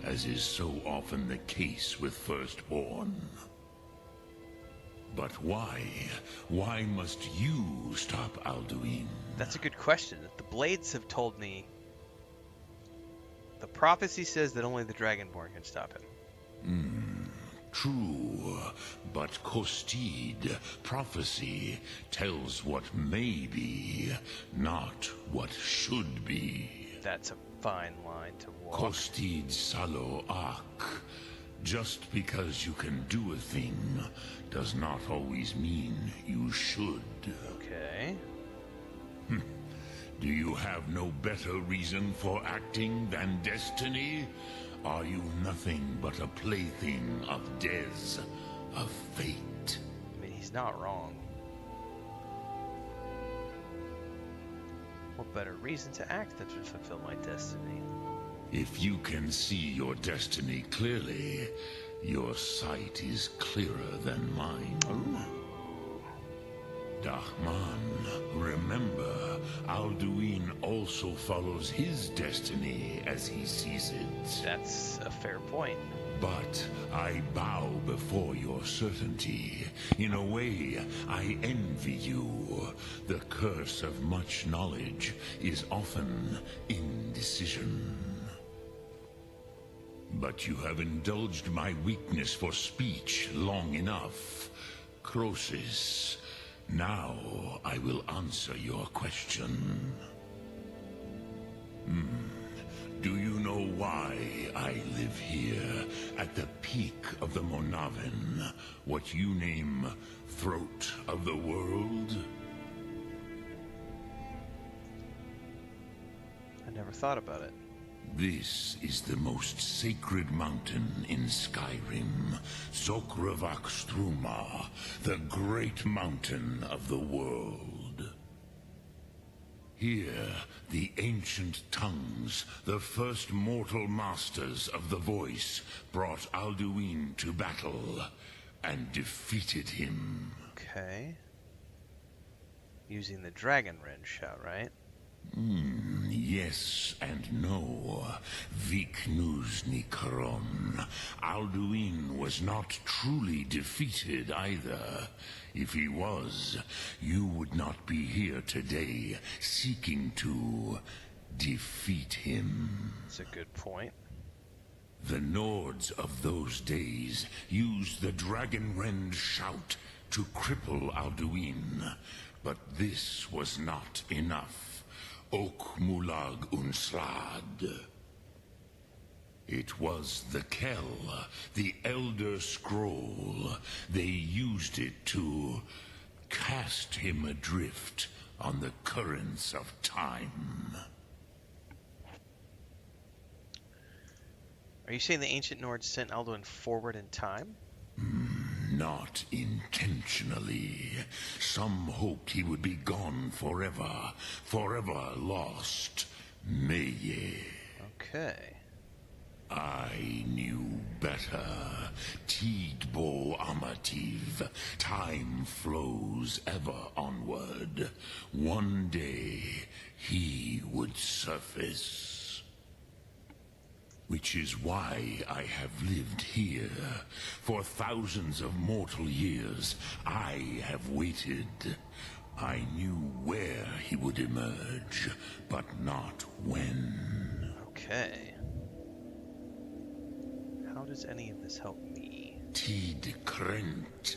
Speaker 7: as is so often the case with Firstborn. But why? Why must you stop Alduin?
Speaker 1: That's a good question. The Blades have told me... The prophecy says that only the Dragonborn can stop him.
Speaker 7: True, but Kostid, prophecy, tells what may be, not what should be.
Speaker 1: That's a fine line to walk.
Speaker 7: Kostid Salo Ak. Just because you can do a thing does not always mean you should.
Speaker 1: Okay.
Speaker 7: Do you have no better reason for acting than destiny? Are you nothing but a plaything of Dez, of fate?
Speaker 1: I mean, he's not wrong. What better reason to act than to fulfill my destiny?
Speaker 7: If you can see your destiny clearly, your sight is clearer than mine. Dahman, remember, Alduin also follows his destiny as he sees it.
Speaker 1: That's a fair point.
Speaker 7: But I bow before your certainty. In a way, I envy you. The curse of much knowledge is often indecision. But you have indulged my weakness for speech long enough. Croesus, now I will answer your question. Do you know why I live here, at the peak of the Monavin, what you name Throat of the World?
Speaker 1: I never thought about it.
Speaker 7: This is the most sacred mountain in Skyrim, Zokravak Struma, the great mountain of the world. Here, the ancient tongues, the first mortal masters of the voice, brought Alduin to battle and defeated him.
Speaker 1: Okay. Using the Dragon Rend shout, right?
Speaker 7: Yes and no. Viknuz Nikaron. Alduin was not truly defeated either. If he was, you would not be here today seeking to defeat him.
Speaker 1: That's a good point.
Speaker 7: The Nords of those days used the Dragon Rend shout to cripple Alduin, but this was not enough. Ok Mulag Unslad. It was the Kell, the Elder Scroll. They used it to cast him adrift on the currents of time.
Speaker 1: Are you saying the ancient Nords sent Alduin forward in time?
Speaker 7: Not intentionally. Some hoped he would be gone forever, forever lost. Meye.
Speaker 1: Okay.
Speaker 7: I knew better. Tidbo Amativ. Time flows ever onward. One day, he would surface. Which is why I have lived here. For thousands of mortal years, I have waited. I knew where he would emerge, but not when.
Speaker 1: Okay. How does any of this help me?
Speaker 7: Tid Krent.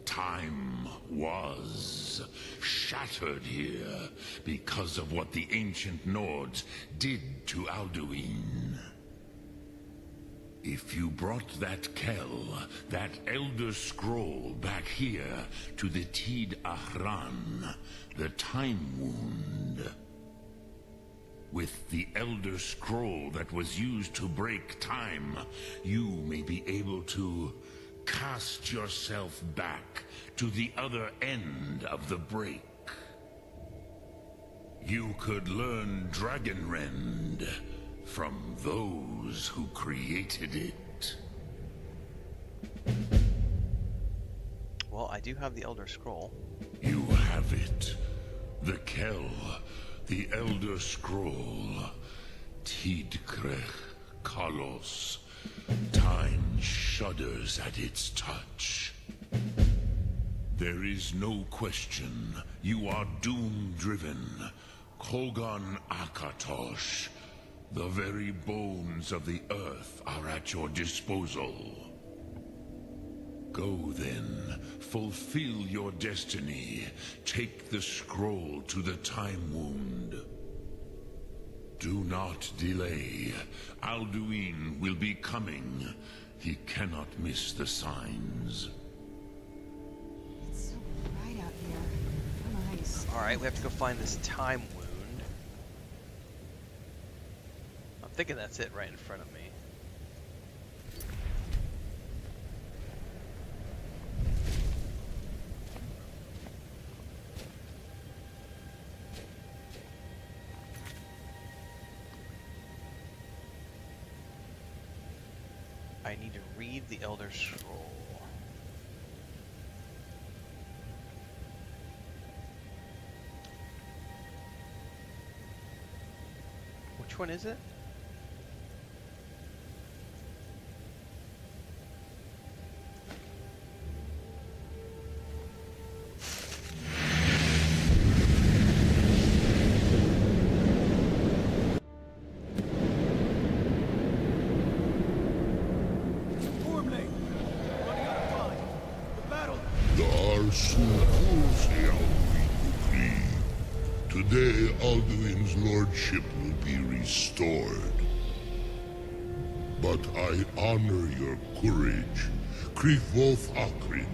Speaker 7: Time was shattered here because of what the ancient Nords did to Alduin. If you brought that Kell, that Elder Scroll back here to the Tid Ahran, the Time Wound, with the Elder Scroll that was used to break time, you may be able to Cast yourself back to the other end of the break. You could learn Dragonrend from those who created it.
Speaker 1: Well, I do have the Elder Scroll.
Speaker 7: You have it. The Kell, the Elder Scroll. Tidkrech Kalos. Time shudders at its touch. There is no question. You are doom-driven. Kogan Akatosh. The very bones of the earth are at your disposal. Go then, fulfill your destiny. Take the scroll to the Time Wound. Do not delay. Alduin will be coming. He cannot miss the signs.
Speaker 5: It's so bright out here. Nice.
Speaker 1: Alright, we have to go find this Time Wound. I'm thinking that's it right in front of me. I need to read the Elder Scroll. Which one is it?
Speaker 4: Formlate! Running out of time. The battle!
Speaker 7: Today, Alduin's lordship will be restored. But I honor your courage. Krivoth Akrin.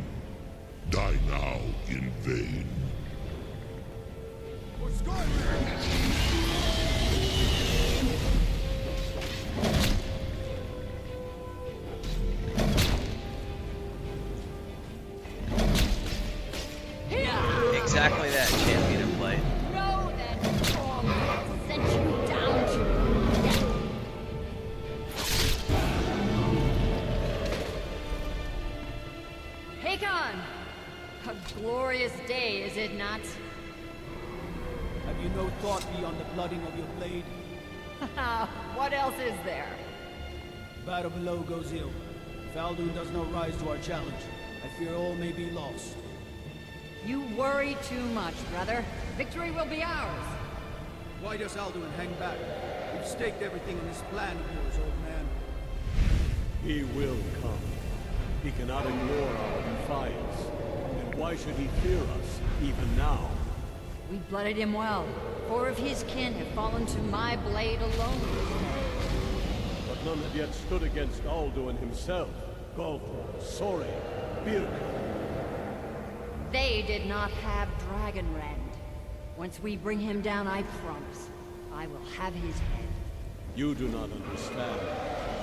Speaker 7: Die now in vain.
Speaker 4: For Skyrim!
Speaker 1: Exactly that, champion of light.
Speaker 8: Know that all sent you down to death. Hakon! A glorious day, is it not?
Speaker 4: Have you no thought beyond the blooding of your blade?
Speaker 8: What else is there?
Speaker 4: Battle below goes ill. If Alduin does not rise to our challenge, I fear all may be lost.
Speaker 8: You worry too much, brother. Victory will be ours.
Speaker 4: Why does Alduin hang back? We've staked everything in this plan of yours, old man.
Speaker 9: He will come. He cannot ignore our defiance. And why should he fear us, even now?
Speaker 8: We blooded him well. 4 of his kin have fallen to my blade alone.
Speaker 9: But none have yet stood against Alduin himself. Golf, Sori, Birk.
Speaker 8: They did not have Dragonrend. Once we bring him down, I promise, I will have his head.
Speaker 9: You do not understand.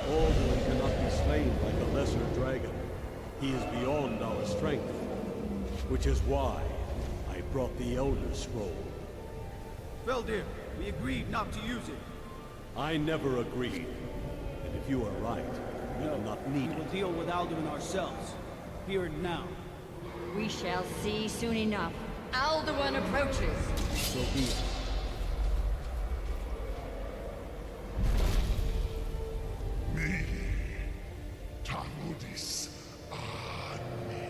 Speaker 9: Alduin cannot be slain like a lesser dragon. He is beyond our strength. Which is why I brought the Elder Scroll.
Speaker 4: Feldir, we agreed not to use it.
Speaker 9: I never agreed. And if you are right, we will not need
Speaker 4: We will
Speaker 9: it.
Speaker 4: deal with Alduin ourselves. Here and now.
Speaker 8: We shall see soon enough. Alduin approaches.
Speaker 9: So be it.
Speaker 7: Me, Talmudis, Ane,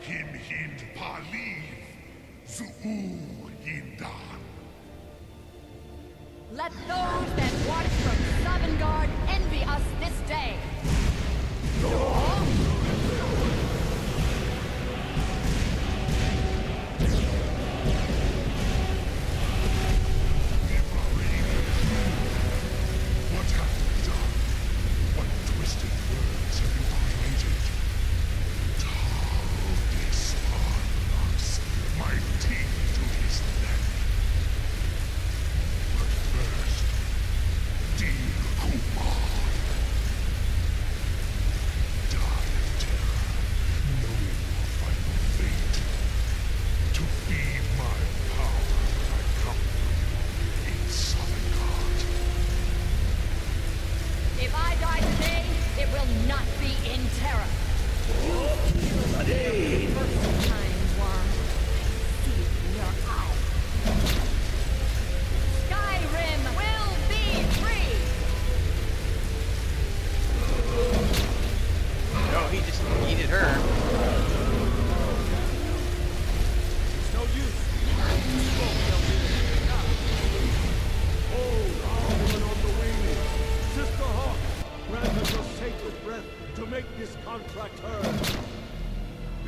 Speaker 7: Him Hind Paliv, Zuu Yindan.
Speaker 8: Let those that watch from Sovngarde envy us this day.
Speaker 7: What have we done? What twisted words have you created? Talmudis unlocks my teeth to his neck. But first, dear Kumar, die.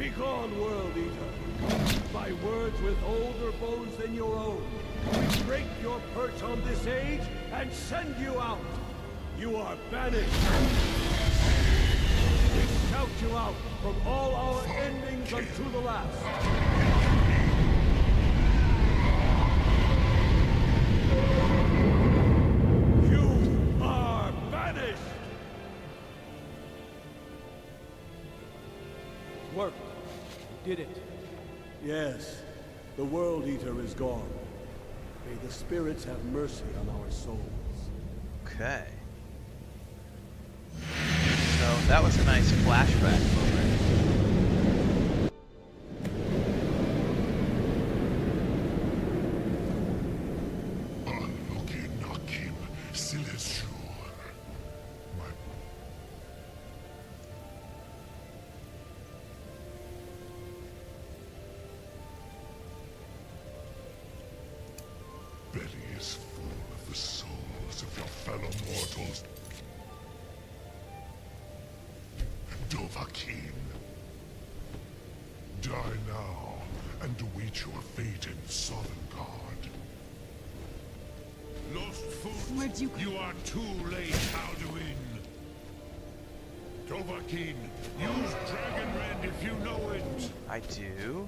Speaker 9: Begone, World Eater! By words with older bones than your own, we break your perch on this age and send you out! You are banished! We shout you out from all our endings unto the last! You are banished!
Speaker 4: Worked. We did it.
Speaker 9: Yes, the World Eater is gone. May the spirits have mercy on our souls.
Speaker 1: Okay. So that was a nice flashback moment.
Speaker 7: Belly is full of the souls of your fellow mortals. Dovahkiin. Die now and await your fate in Sovngarde. Lost foot,
Speaker 5: Where'd you come
Speaker 7: you are too late, Alduin. Dovahkiin, use Dragon Rend if you know it.
Speaker 1: I do.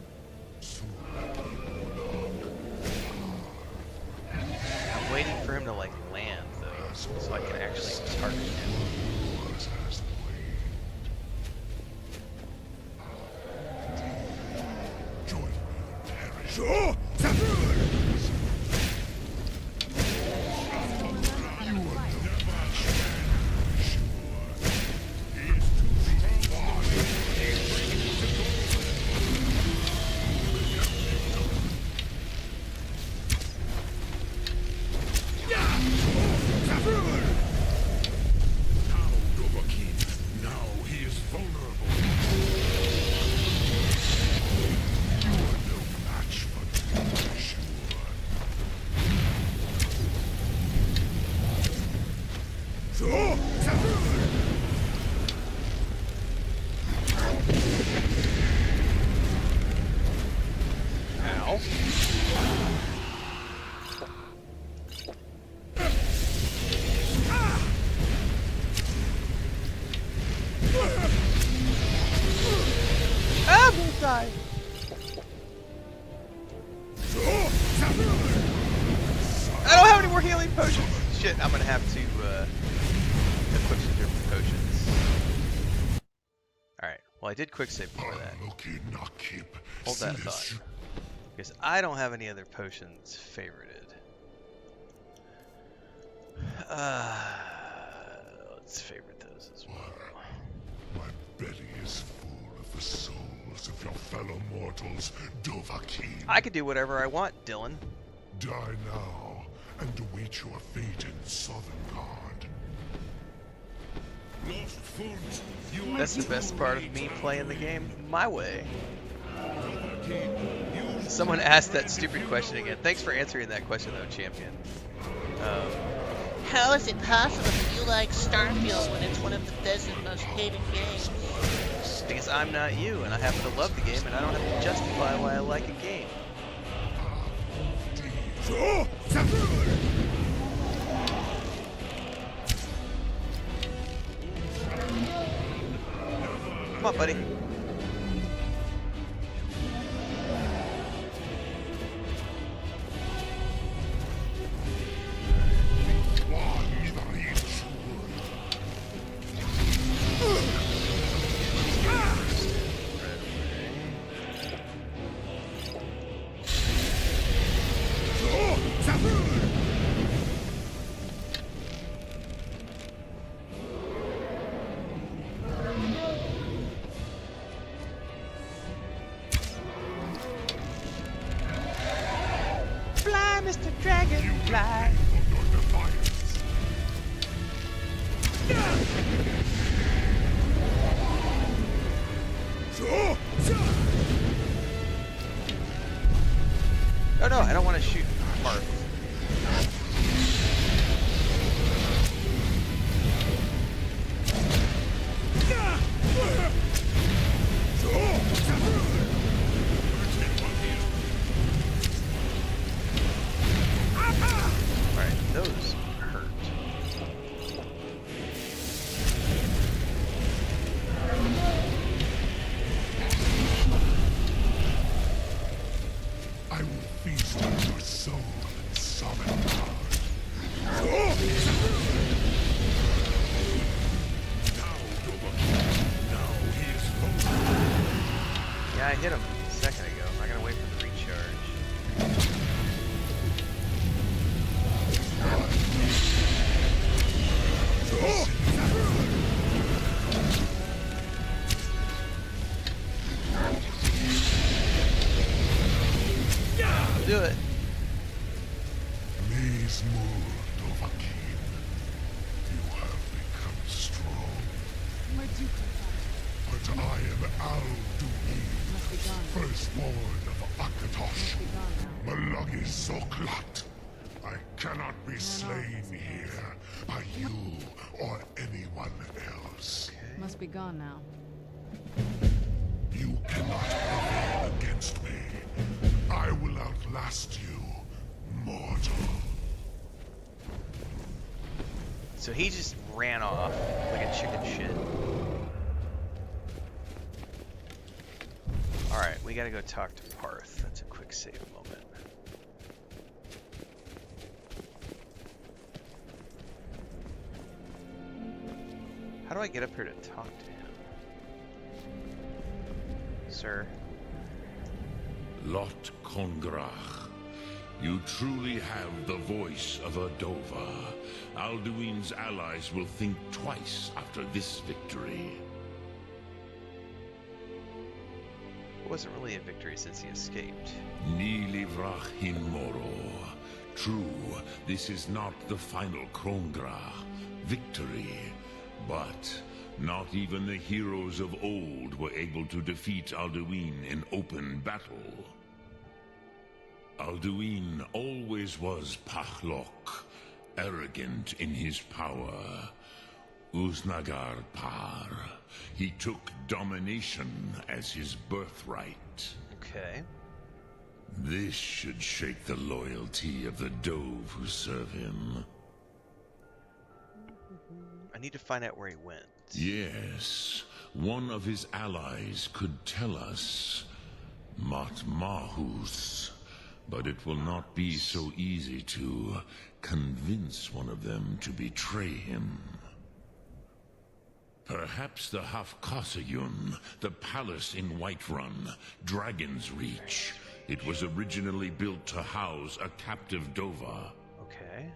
Speaker 1: I'm waiting for him to like land though, so I can actually target him.
Speaker 7: Join me in perish.
Speaker 1: Oh! I don't have any more healing potions. Shit, I'm gonna have to equip some different potions. Alright, well I did quick save before that. Hold that thought. Because I don't have any other potions favorited. Let's favorite those as well.
Speaker 7: My belly is full of the souls of your fellow mortals, Dovahkiin.
Speaker 1: I could do whatever I want, Dylan.
Speaker 7: Die now and await your fate in Sovngarde. Lost foot, you
Speaker 1: That's the best part of me playing the game my way. Someone asked that stupid question again. Thanks for answering that question though, champion.
Speaker 10: How is it possible that you like Starfield when it's one of Bethesda's most hated games?
Speaker 1: Because I'm not you, and I happen to love the game, and I don't have to justify why I like a game. Come on, buddy. Fly, Mr. Dragonfly. Oh no, I don't want to shoot Marth. Yeah, I hit him a second ago. I gotta wait for the recharge. I'll do it.
Speaker 7: Please move, Dovahkiin. You have become strong.
Speaker 5: Where'd you come from?
Speaker 7: But I am Alduin,
Speaker 5: Must be gone.
Speaker 7: firstborn of Akatosh,
Speaker 5: Must be gone now.
Speaker 7: Malagi Soklat. I cannot be slain here by you or anyone else.
Speaker 5: Must be gone now.
Speaker 7: You cannot prevail against me. I will outlast you, mortal.
Speaker 1: So he just ran off like a chicken shit. Alright, we gotta go talk to Parth. That's a quick save moment. How do I get up here to talk to him? Sir.
Speaker 7: Lot Kongrach, you truly have the voice of a Dova. Alduin's allies will think twice after this victory.
Speaker 1: It wasn't really a victory since he escaped.
Speaker 7: Ni livrach hin moro. True, this is not the final Kongrach victory, but not even the heroes of old were able to defeat Alduin in open battle. Alduin always was Pahlok, arrogant in his power. Uznagar Par. He took domination as his birthright.
Speaker 1: Okay.
Speaker 7: This should shake the loyalty of the Dove who serve him.
Speaker 1: I need to find out where he went.
Speaker 7: Yes, one of his allies could tell us. Matmahus. But it will not be so easy to convince one of them to betray him. Perhaps the Hafkasayun, the palace in Whiterun, Dragon's Reach. It was originally built to house a captive Dova.
Speaker 1: Okay.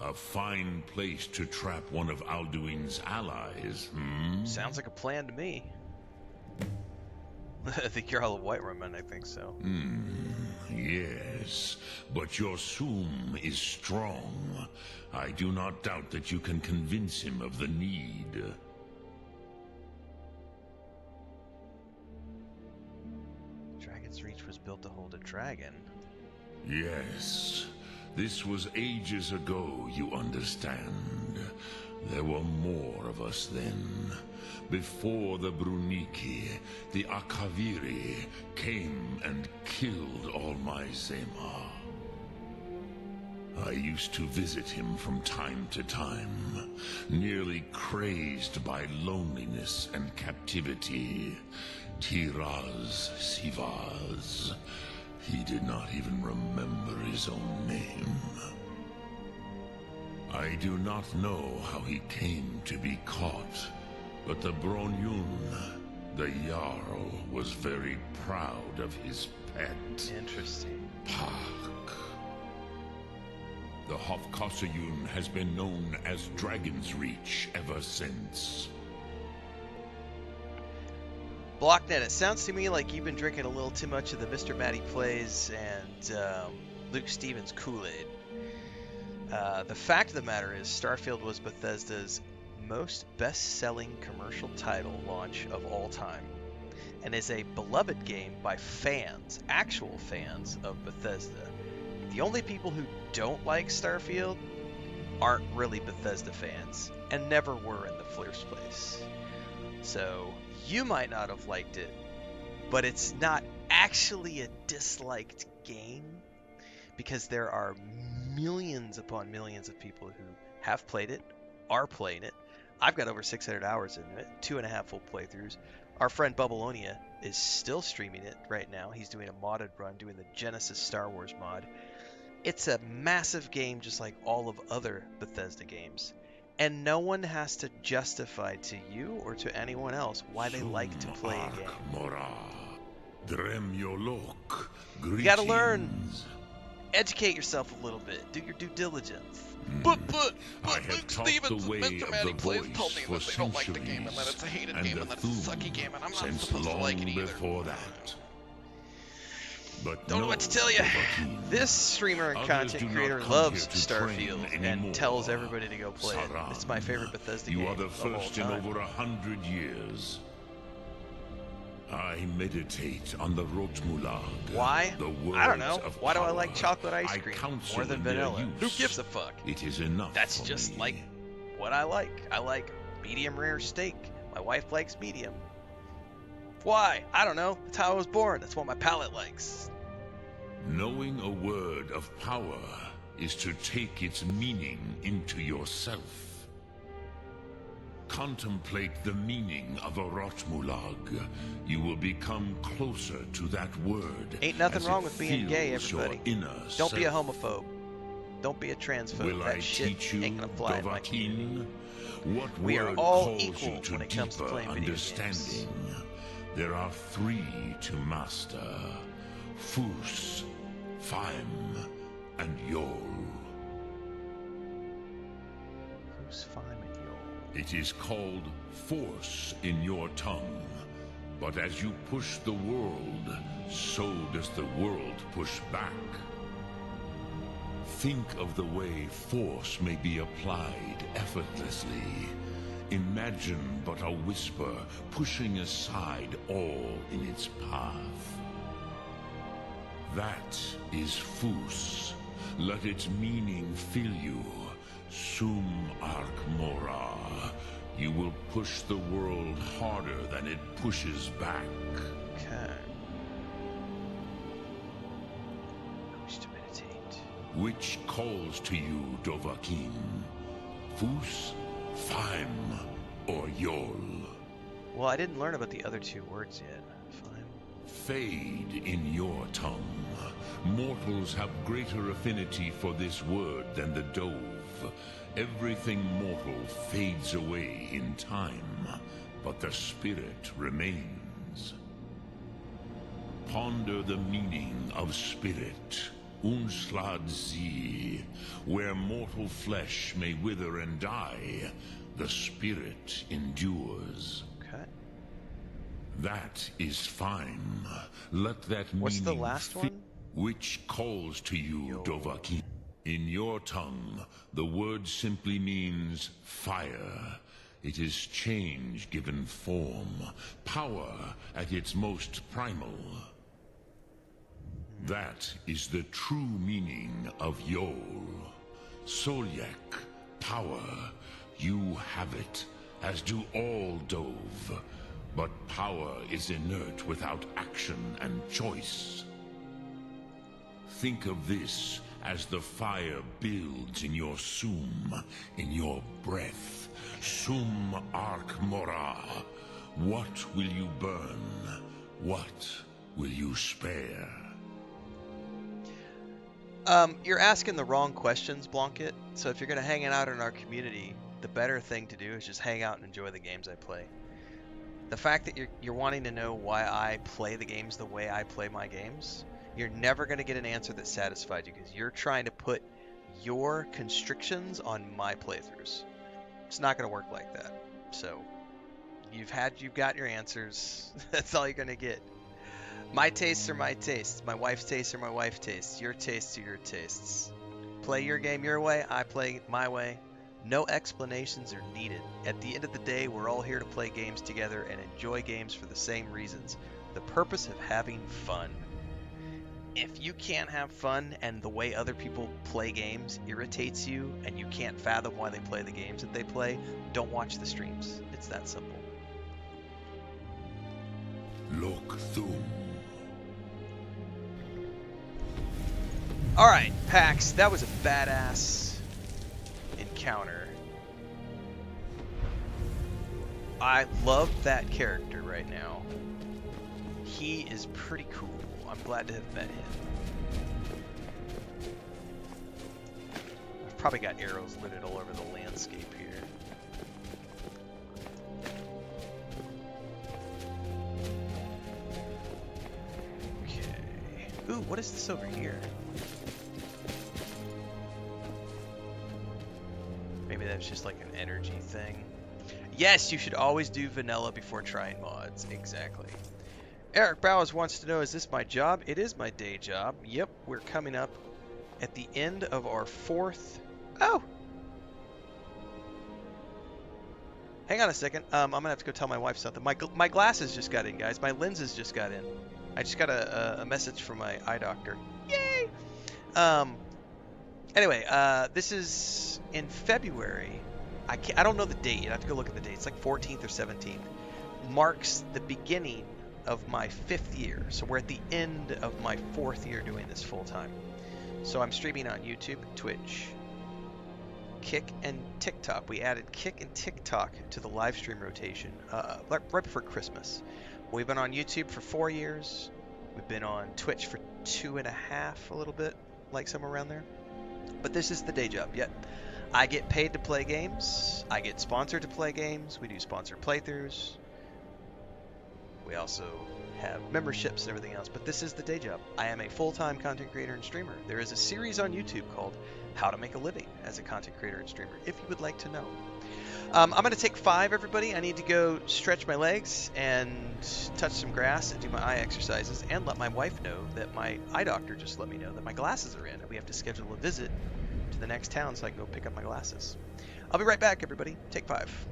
Speaker 7: A fine place to trap one of Alduin's allies, hmm?
Speaker 1: Sounds like a plan to me. I think you're all of Whiterun, man. I think so.
Speaker 7: Yes, but your Soom is strong. I do not doubt that you can convince him of the need.
Speaker 1: Dragon's Reach was built to hold a dragon.
Speaker 7: Yes, this was ages ago, you understand. There were more of us then. Before the Bruniki, the Akaviri came and killed all my Zema. I used to visit him from time to time, nearly crazed by loneliness and captivity. Tiraz Sivaz. He did not even remember his own name. I do not know how he came to be caught, but the Bronyun, the Jarl, was very proud of his pet.
Speaker 1: Interesting.
Speaker 7: Pak. The Hofkosayun has been known as Dragon's Reach ever since.
Speaker 1: Blocknet, it sounds to me like you've been drinking a little too much of the Mr. Matty Plays and Luke Stevens Kool-Aid. The fact of the matter is, Starfield was Bethesda's most best-selling commercial title launch of all time, and is a beloved game by fans, actual fans of Bethesda. The only people who don't like Starfield aren't really Bethesda fans, and never were in the first place. So, you might not have liked it, but it's not actually a disliked game, because there are millions upon millions of people who have played it, are playing it. I've got over 600 hours in it, 2.5 full playthroughs. Our friend Bubbleonia is still streaming it right now. He's doing a modded run, doing the Genesis Star Wars mod. It's a massive game just like all of other Bethesda games. And no one has to justify to you or to anyone else why they like to play a game.
Speaker 7: Dremyolok.
Speaker 1: You gotta learn. Educate yourself a little bit. Do your due diligence. But
Speaker 7: I have
Speaker 1: Luke
Speaker 7: taught
Speaker 1: Stevens
Speaker 7: the way
Speaker 1: and Mr.
Speaker 7: of
Speaker 1: Manny
Speaker 7: the
Speaker 1: Plays
Speaker 7: voice
Speaker 1: told me
Speaker 7: for
Speaker 1: that they don't like the game and that it's a hated
Speaker 7: centuries,
Speaker 1: game and that it's a
Speaker 7: the
Speaker 1: sucky game and I'm not
Speaker 7: since
Speaker 1: supposed to like it
Speaker 7: long
Speaker 1: either.
Speaker 7: before that. But
Speaker 1: Don't know what to tell you. This streamer and content creator loves Starfield and tells everybody to go play it. It's my favorite Bethesda game
Speaker 7: You are the
Speaker 1: of all
Speaker 7: first in
Speaker 1: time.
Speaker 7: over 100 years. I meditate on the Rotmulag.
Speaker 1: Why?
Speaker 7: The
Speaker 1: I don't
Speaker 7: words
Speaker 1: know.
Speaker 7: of
Speaker 1: Why do I
Speaker 7: power.
Speaker 1: like chocolate ice
Speaker 7: I
Speaker 1: cream
Speaker 7: counsel
Speaker 1: more than
Speaker 7: in their
Speaker 1: vanilla? Who
Speaker 7: use.
Speaker 1: gives a fuck?
Speaker 7: It is enough.
Speaker 1: That's
Speaker 7: for
Speaker 1: just
Speaker 7: me.
Speaker 1: like what I like. I like medium rare steak. My wife likes medium. Why? I don't know. That's how I was born. That's what my palate likes.
Speaker 7: Knowing a word of power is to take its meaning into yourself. Contemplate the meaning of a Rotmulag. You will become closer to that word.
Speaker 1: Ain't nothing
Speaker 7: as
Speaker 1: wrong
Speaker 7: it
Speaker 1: with being gay,
Speaker 7: fills your
Speaker 1: everybody.
Speaker 7: inner
Speaker 1: Don't be a
Speaker 7: self.
Speaker 1: homophobe. Don't be a transphobe.
Speaker 7: Will
Speaker 1: That
Speaker 7: I
Speaker 1: shit
Speaker 7: teach you,
Speaker 1: ain't gonna fly in my community.
Speaker 7: Dovahkiin? What
Speaker 1: We are
Speaker 7: word
Speaker 1: all
Speaker 7: calls
Speaker 1: equal
Speaker 7: you to
Speaker 1: when it comes to
Speaker 7: deeper
Speaker 1: playing video games.
Speaker 7: understanding? There are 3 to master: Fus, Faim, and Yol.
Speaker 1: Who's fine with you?
Speaker 7: It is called force in your tongue. But as you push the world, so does the world push back. Think of the way force may be applied effortlessly. Imagine but a whisper pushing aside all in its path. That is Fus. Let its meaning fill you. Sum Ark Mora. You will push the world harder than it pushes back.
Speaker 1: Okay. Who's to meditate?
Speaker 7: Which calls to you, Dovahkiin? Fus, Faim, or Yol?
Speaker 1: Well, I didn't learn about the other 2 words yet. Fine.
Speaker 7: Fade in your tongue. Mortals have greater affinity for this word than the dove. Everything mortal fades away in time, but the spirit remains. Ponder the meaning of spirit. Unslad Zi. Where mortal flesh may wither and die, the spirit endures.
Speaker 1: Okay.
Speaker 7: That is fine. Let that
Speaker 1: What's the
Speaker 7: meaning
Speaker 1: last one?
Speaker 7: Which calls to you, Dovahkiin. In your tongue, the word simply means fire. It is change given form, power at its most primal. That is the true meaning of Yol. Solyak, power. You have it, as do all Dove. But power is inert without action and choice. Think of this as the fire builds in your sum, in your breath. Sum Ark Mora. What will you burn? What will you spare?
Speaker 1: You're asking the wrong questions, Blanket. So if you're gonna hang out in our community, the better thing to do is just hang out and enjoy the games I play. The fact that you're wanting to know why I play the games the way I play my games, you're never going to get an answer that satisfies you because you're trying to put your constrictions on my playthroughs. It's not going to work like that. So you've got your answers. That's all you're going to get. My tastes are my tastes. My wife's tastes are my wife's tastes. Your tastes are your tastes. Play your game your way. I play my way. No explanations are needed. At the end of the day, we're all here to play games together and enjoy games for the same reasons. The purpose of having fun. If you can't have fun and the way other people play games irritates you and you can't fathom why they play the games that they play, don't watch the streams. It's that simple.
Speaker 7: Look through.
Speaker 1: Alright, Pax, that was a badass encounter. I love that character right now. He is pretty cool. I'm glad to have met him. I've probably got arrows littered all over the landscape here. Ooh, what is this over here? Maybe that's just like an energy thing. Yes, you should always do vanilla before trying mods. Exactly. Eric Bowers wants to know, is this my job? It is my day job. Yep, we're coming up at the end of our 4th... Oh! Hang on a second. I'm gonna have to go tell my wife something. My glasses just got in, guys. My lenses just got in. I just got a message from my eye doctor. Yay! Anyway, this is in February. I don't know the date. I have to go look at the date. It's like 14th or 17th. Marks the beginning of my 5th year. So we're at the end of my 4th year doing this full time. So I'm streaming on YouTube, Twitch, Kick, and TikTok. We added Kick and TikTok to the live stream rotation right before Christmas. We've been on YouTube for 4 years. We've been on Twitch for 2.5, a little bit, like somewhere around there. But this is the day job. Yet I get paid to play games. I get sponsored to play games. We do sponsored playthroughs. We also have memberships and everything else. But this is the day job. I am a full-time content creator and streamer. There is a series on YouTube called How to Make a Living as a Content Creator and Streamer, if you would like to know. I'm going to take 5, everybody. I need to go stretch my legs and touch some grass and do my eye exercises and let my wife know that my eye doctor just let me know that my glasses are in and we have to schedule a visit to the next town so I can go pick up my glasses. I'll be right back, everybody. Take 5.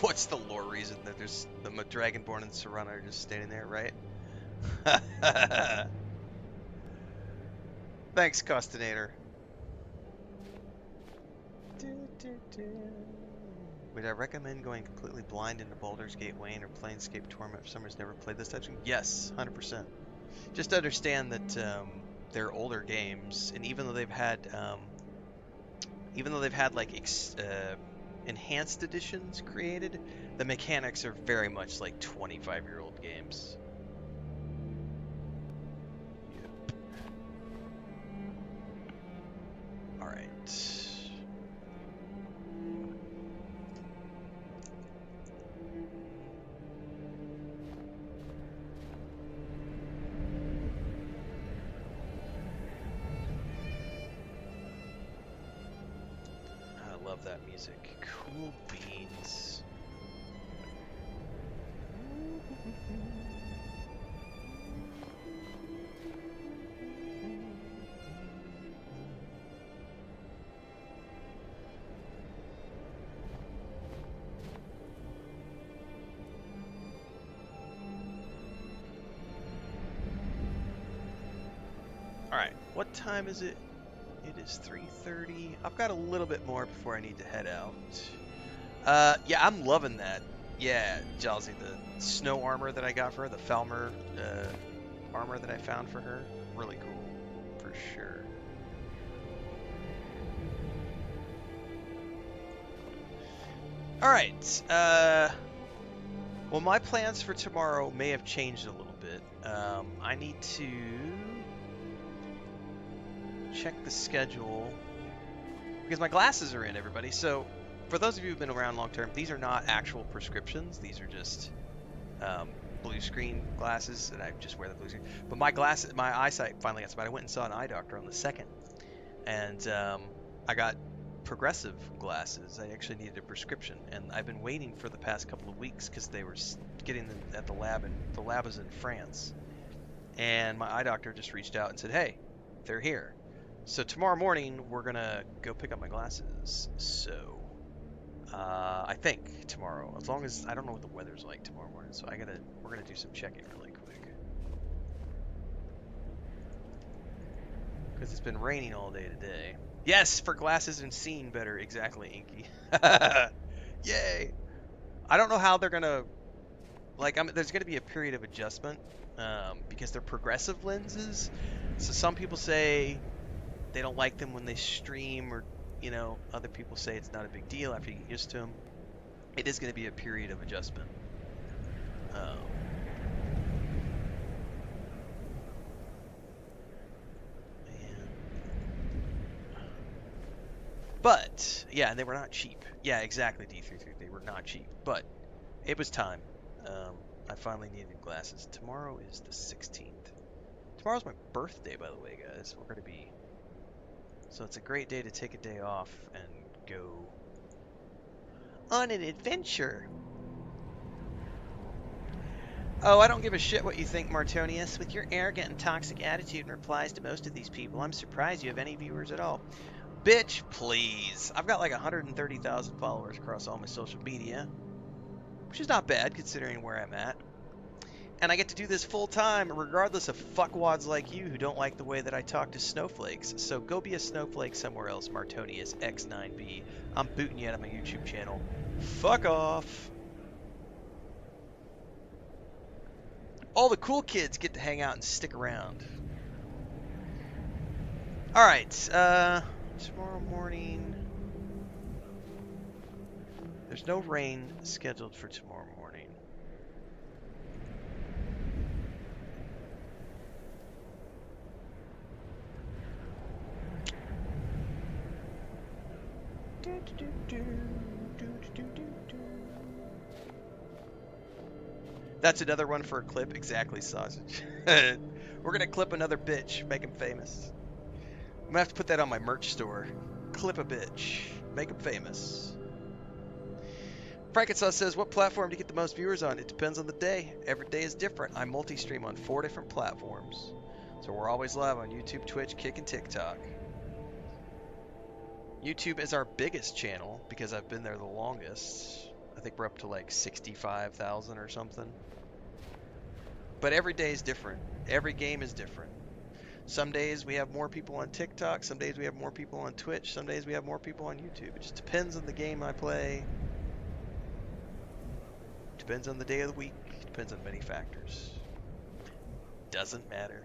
Speaker 1: What's the lore reason that there's the Dragonborn and Serana are just standing there, right? Thanks, Costinator. Would I recommend going completely blind into Baldur's Gate Wayne or Planescape Torment if someone's never played this type of game? Yes, 100%. Just understand that they're older games, and even though they've had like enhanced editions created, the mechanics are very much like 25-year-old games. Yep. All right. I love that music. Cool beans. All right, what time is it? It is 3:30. I've got a little bit more before I need to head out. Yeah, I'm loving that. Yeah, Jalsy, the snow armor that I got for her, the Falmer armor that I found for her, really cool, for sure. All right. Well, my plans for tomorrow may have changed a little bit. I need to check the schedule because my glasses are in, everybody. So for those of you who've been around long term, these are not actual prescriptions. These are just blue screen glasses, and I just wear the blue screen. But my eyesight finally got bad. I went and saw an eye doctor on the 2nd, and I got progressive glasses. I actually needed a prescription, and I've been waiting for the past couple of weeks because they were getting them at the lab, and the lab is in France. And my eye doctor just reached out and said, "Hey, they're here." So tomorrow morning we're gonna go pick up my glasses. So I think tomorrow, as long as I don't know what the weather's like tomorrow morning, so we're gonna do some checking really quick because it's been raining all day today. Yes, for glasses and seeing better, exactly, Inky. Yay! I don't know how they're gonna there's gonna be a period of adjustment because they're progressive lenses. So some people say they don't like them when they stream, or other people say it's not a big deal after you get used to them. It is going to be a period of adjustment. But yeah, and they were not cheap. Yeah, exactly, D33. They were not cheap, but it was time. I finally needed glasses. Tomorrow is the 16th. Tomorrow's my birthday, by the way, guys. We're going to be... So it's a great day to take a day off and go on an adventure. Oh, I don't give a shit what you think, Martonius. With your arrogant and toxic attitude and replies to most of these people, I'm surprised you have any viewers at all. Bitch, please. I've got like 130,000 followers across all my social media, which is not bad considering where I'm at. And I get to do this full time, regardless of fuckwads like you who don't like the way that I talk to snowflakes. So go be a snowflake somewhere else, Martonius X9B. I'm booting you out of my YouTube channel. Fuck off. All the cool kids get to hang out and stick around. Alright, tomorrow morning... There's no rain scheduled for tomorrow morning. That's another one for a clip. Exactly, Sausage. We're gonna clip another bitch, make him famous. I'm gonna have to put that on my merch store. Clip a bitch, make him famous. Frankensaw says, what platform do you get the most viewers on? It depends on the day. Every day is different. I multi-stream on 4 different platforms. So we're always live on YouTube, Twitch, Kick, and TikTok. YouTube is our biggest channel because I've been there the longest. I think we're up to like 65,000 or something. But every day is different. Every game is different. Some days we have more people on TikTok. Some days we have more people on Twitch. Some days we have more people on YouTube. It just depends on the game I play. Depends on the day of the week. Depends on many factors. Doesn't matter.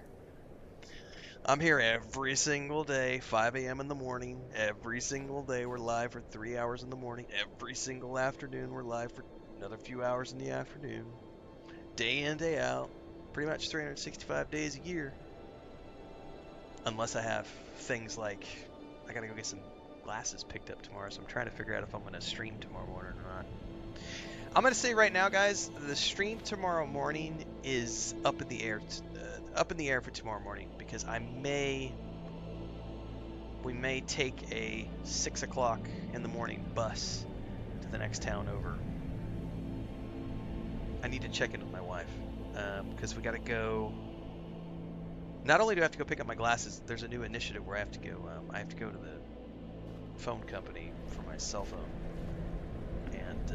Speaker 1: I'm here every single day, 5 a.m. in the morning. Every single day we're live for 3 hours in the morning. Every single afternoon we're live for another few hours in the afternoon. Day in, day out. Pretty much 365 days a year. Unless I have things like, I gotta go get some glasses picked up tomorrow, so I'm trying to figure out if I'm gonna stream tomorrow morning or not. I'm gonna say right now, guys, the stream tomorrow morning is up in the air. Up in the air for tomorrow morning because we may take a 6 o'clock in the morning bus to the next town over. I need to check in with my wife because we gotta go. Not only do I have to go pick up my glasses, there's a new initiative where I have to go. I have to go to the phone company for my cell phone and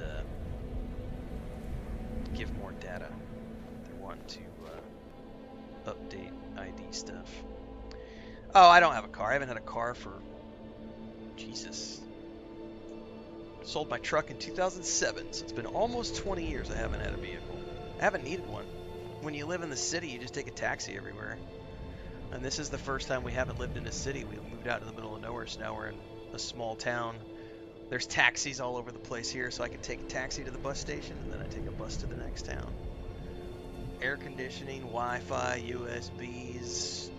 Speaker 1: give more data. They want to update ID stuff. Oh, I don't have a car. I haven't had a car for Jesus. Sold my truck in 2007, so it's been almost 20 years I haven't had a vehicle. I haven't needed one. When you live in the city, you just take a taxi everywhere. And this is the first time we haven't lived in a city. We moved out in the middle of nowhere, so now we're in a small town. There's taxis all over the place here, so I can take a taxi to the bus station, and then I take a bus to the next town. Air conditioning, Wi-Fi, USBs.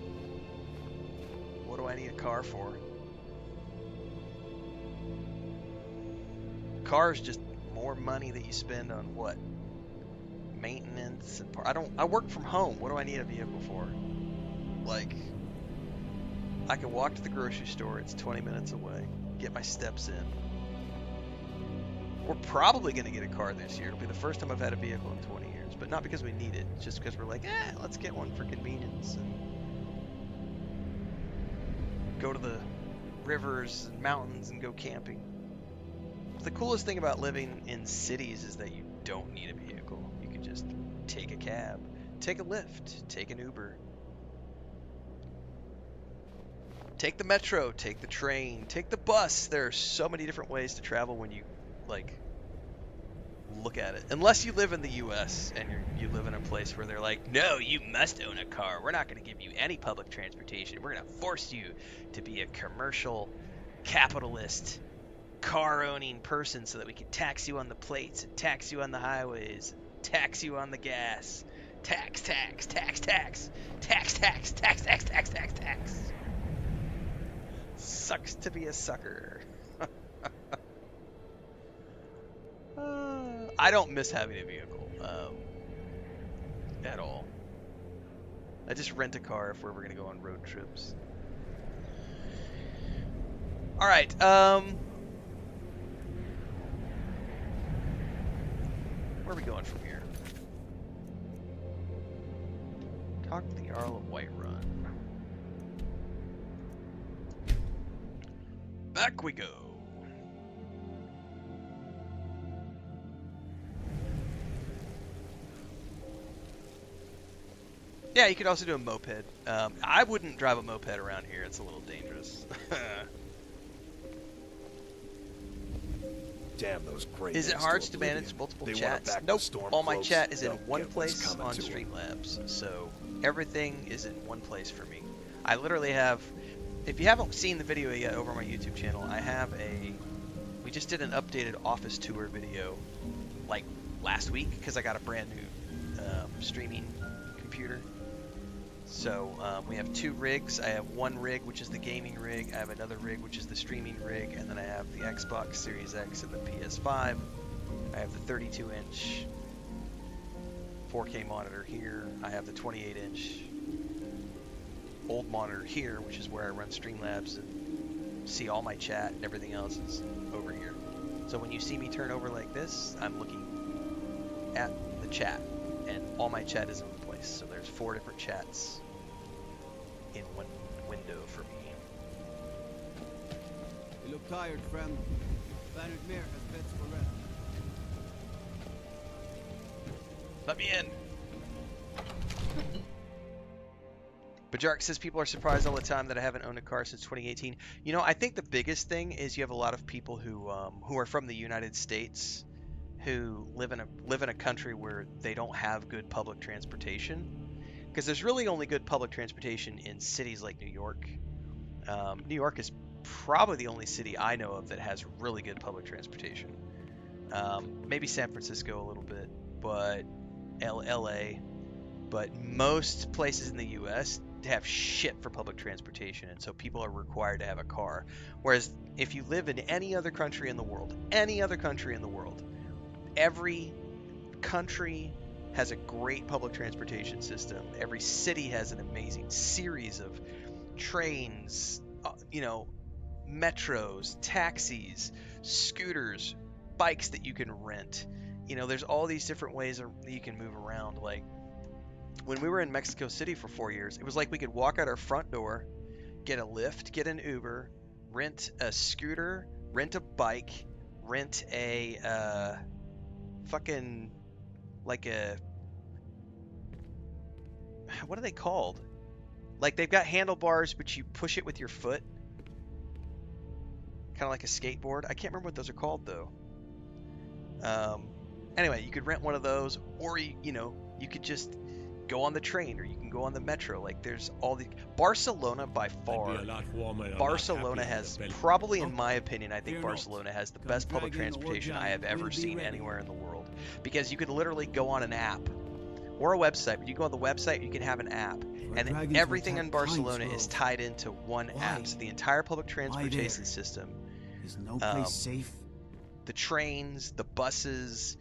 Speaker 1: What do I need a car for? Car is just more money that you spend on what? Maintenance and I work from home. What do I need a vehicle for? Like, I can walk to the grocery store. It's 20 minutes away. Get my steps in. We're probably going to get a car this year. It'll be the first time I've had a vehicle in 20 years. But not because we need it. Just because we're like, let's get one for convenience. And go to the rivers and mountains and go camping. The coolest thing about living in cities is that you don't need a vehicle. You can just take a cab, take a Lyft, take an Uber. Take the metro, take the train, take the bus. There are so many different ways to travel when you, like, look at it. Unless you live in the U.S. and you live in a place where they're like, no, you must own a car. We're not going to give you any public transportation. We're going to force you to be a commercial, capitalist, car-owning person so that we can tax you on the plates and tax you on the highways, tax you on the gas. Tax, tax, tax, tax, tax, tax, tax, tax, tax, tax, tax. Sucks to be a sucker. I don't miss having a vehicle at all. I just rent a car if we're ever going to go on road trips. All right. Where are we going from here? Talk to the Earl of Whiterun. Back we go. Yeah, you could also do a moped. I wouldn't drive a moped around here. It's a little dangerous.
Speaker 11: Damn those great.
Speaker 1: Is it hard to manage multiple chats? Nope. All my chat is in one place on Streamlabs, so everything is in one place for me. I literally have. If you haven't seen the video yet over on my YouTube channel, I have we just did an updated office tour video, like last week, because I got a brand new streaming computer. So we have two rigs. I have one rig, which is the gaming rig. I have another rig, which is the streaming rig, and then I have the Xbox Series X and the PS5. I have the 32-inch 4K monitor here. I have the 28-inch old monitor here, which is where I run Streamlabs and see all my chat, and everything else is over here. So when you see me turn over like this, I'm looking at the chat, and all my chat is in one place. So there's 4 different chats in one window for me.
Speaker 4: You look tired, friend. Bannered Mare has beds for rest.
Speaker 1: Let me in. Bajark says people are surprised all the time that I haven't owned a car since 2018. You know, I think the biggest thing is you have a lot of people who are from the United States who live in a country where they don't have good public transportation. Because there's really only good public transportation in cities like New York. New York is probably the only city I know of that has really good public transportation. Maybe San Francisco a little bit, but LA. But most places in the U.S. have shit for public transportation, and so people are required to have a car. Whereas if you live in any other country in the world, every country has a great public transportation system. Every city has an amazing series of trains, metros, taxis, scooters, bikes that you can rent. There's all these different ways that you can move around. Like, when we were in Mexico City for 4 years, it was like we could walk out our front door, get a Lyft, get an Uber, rent a scooter, rent a bike, rent a fucking, like a, what are they called? Like, they've got handlebars, but you push it with your foot. Kind of like a skateboard. I can't remember what those are called, though. Anyway, you could rent one of those, or, you could just go on the train, or you can go on the metro. Like, there's all the... Barcelona, by far, Barcelona has, probably in my opinion, I think Barcelona has the best public transportation I have ever seen anywhere in the world. Because you could literally go on an app, or a website, but you go on the website, you can have an app, and everything in Barcelona is tied into one app. So the entire public transportation system,
Speaker 4: is no place safe.
Speaker 1: The trains, the buses,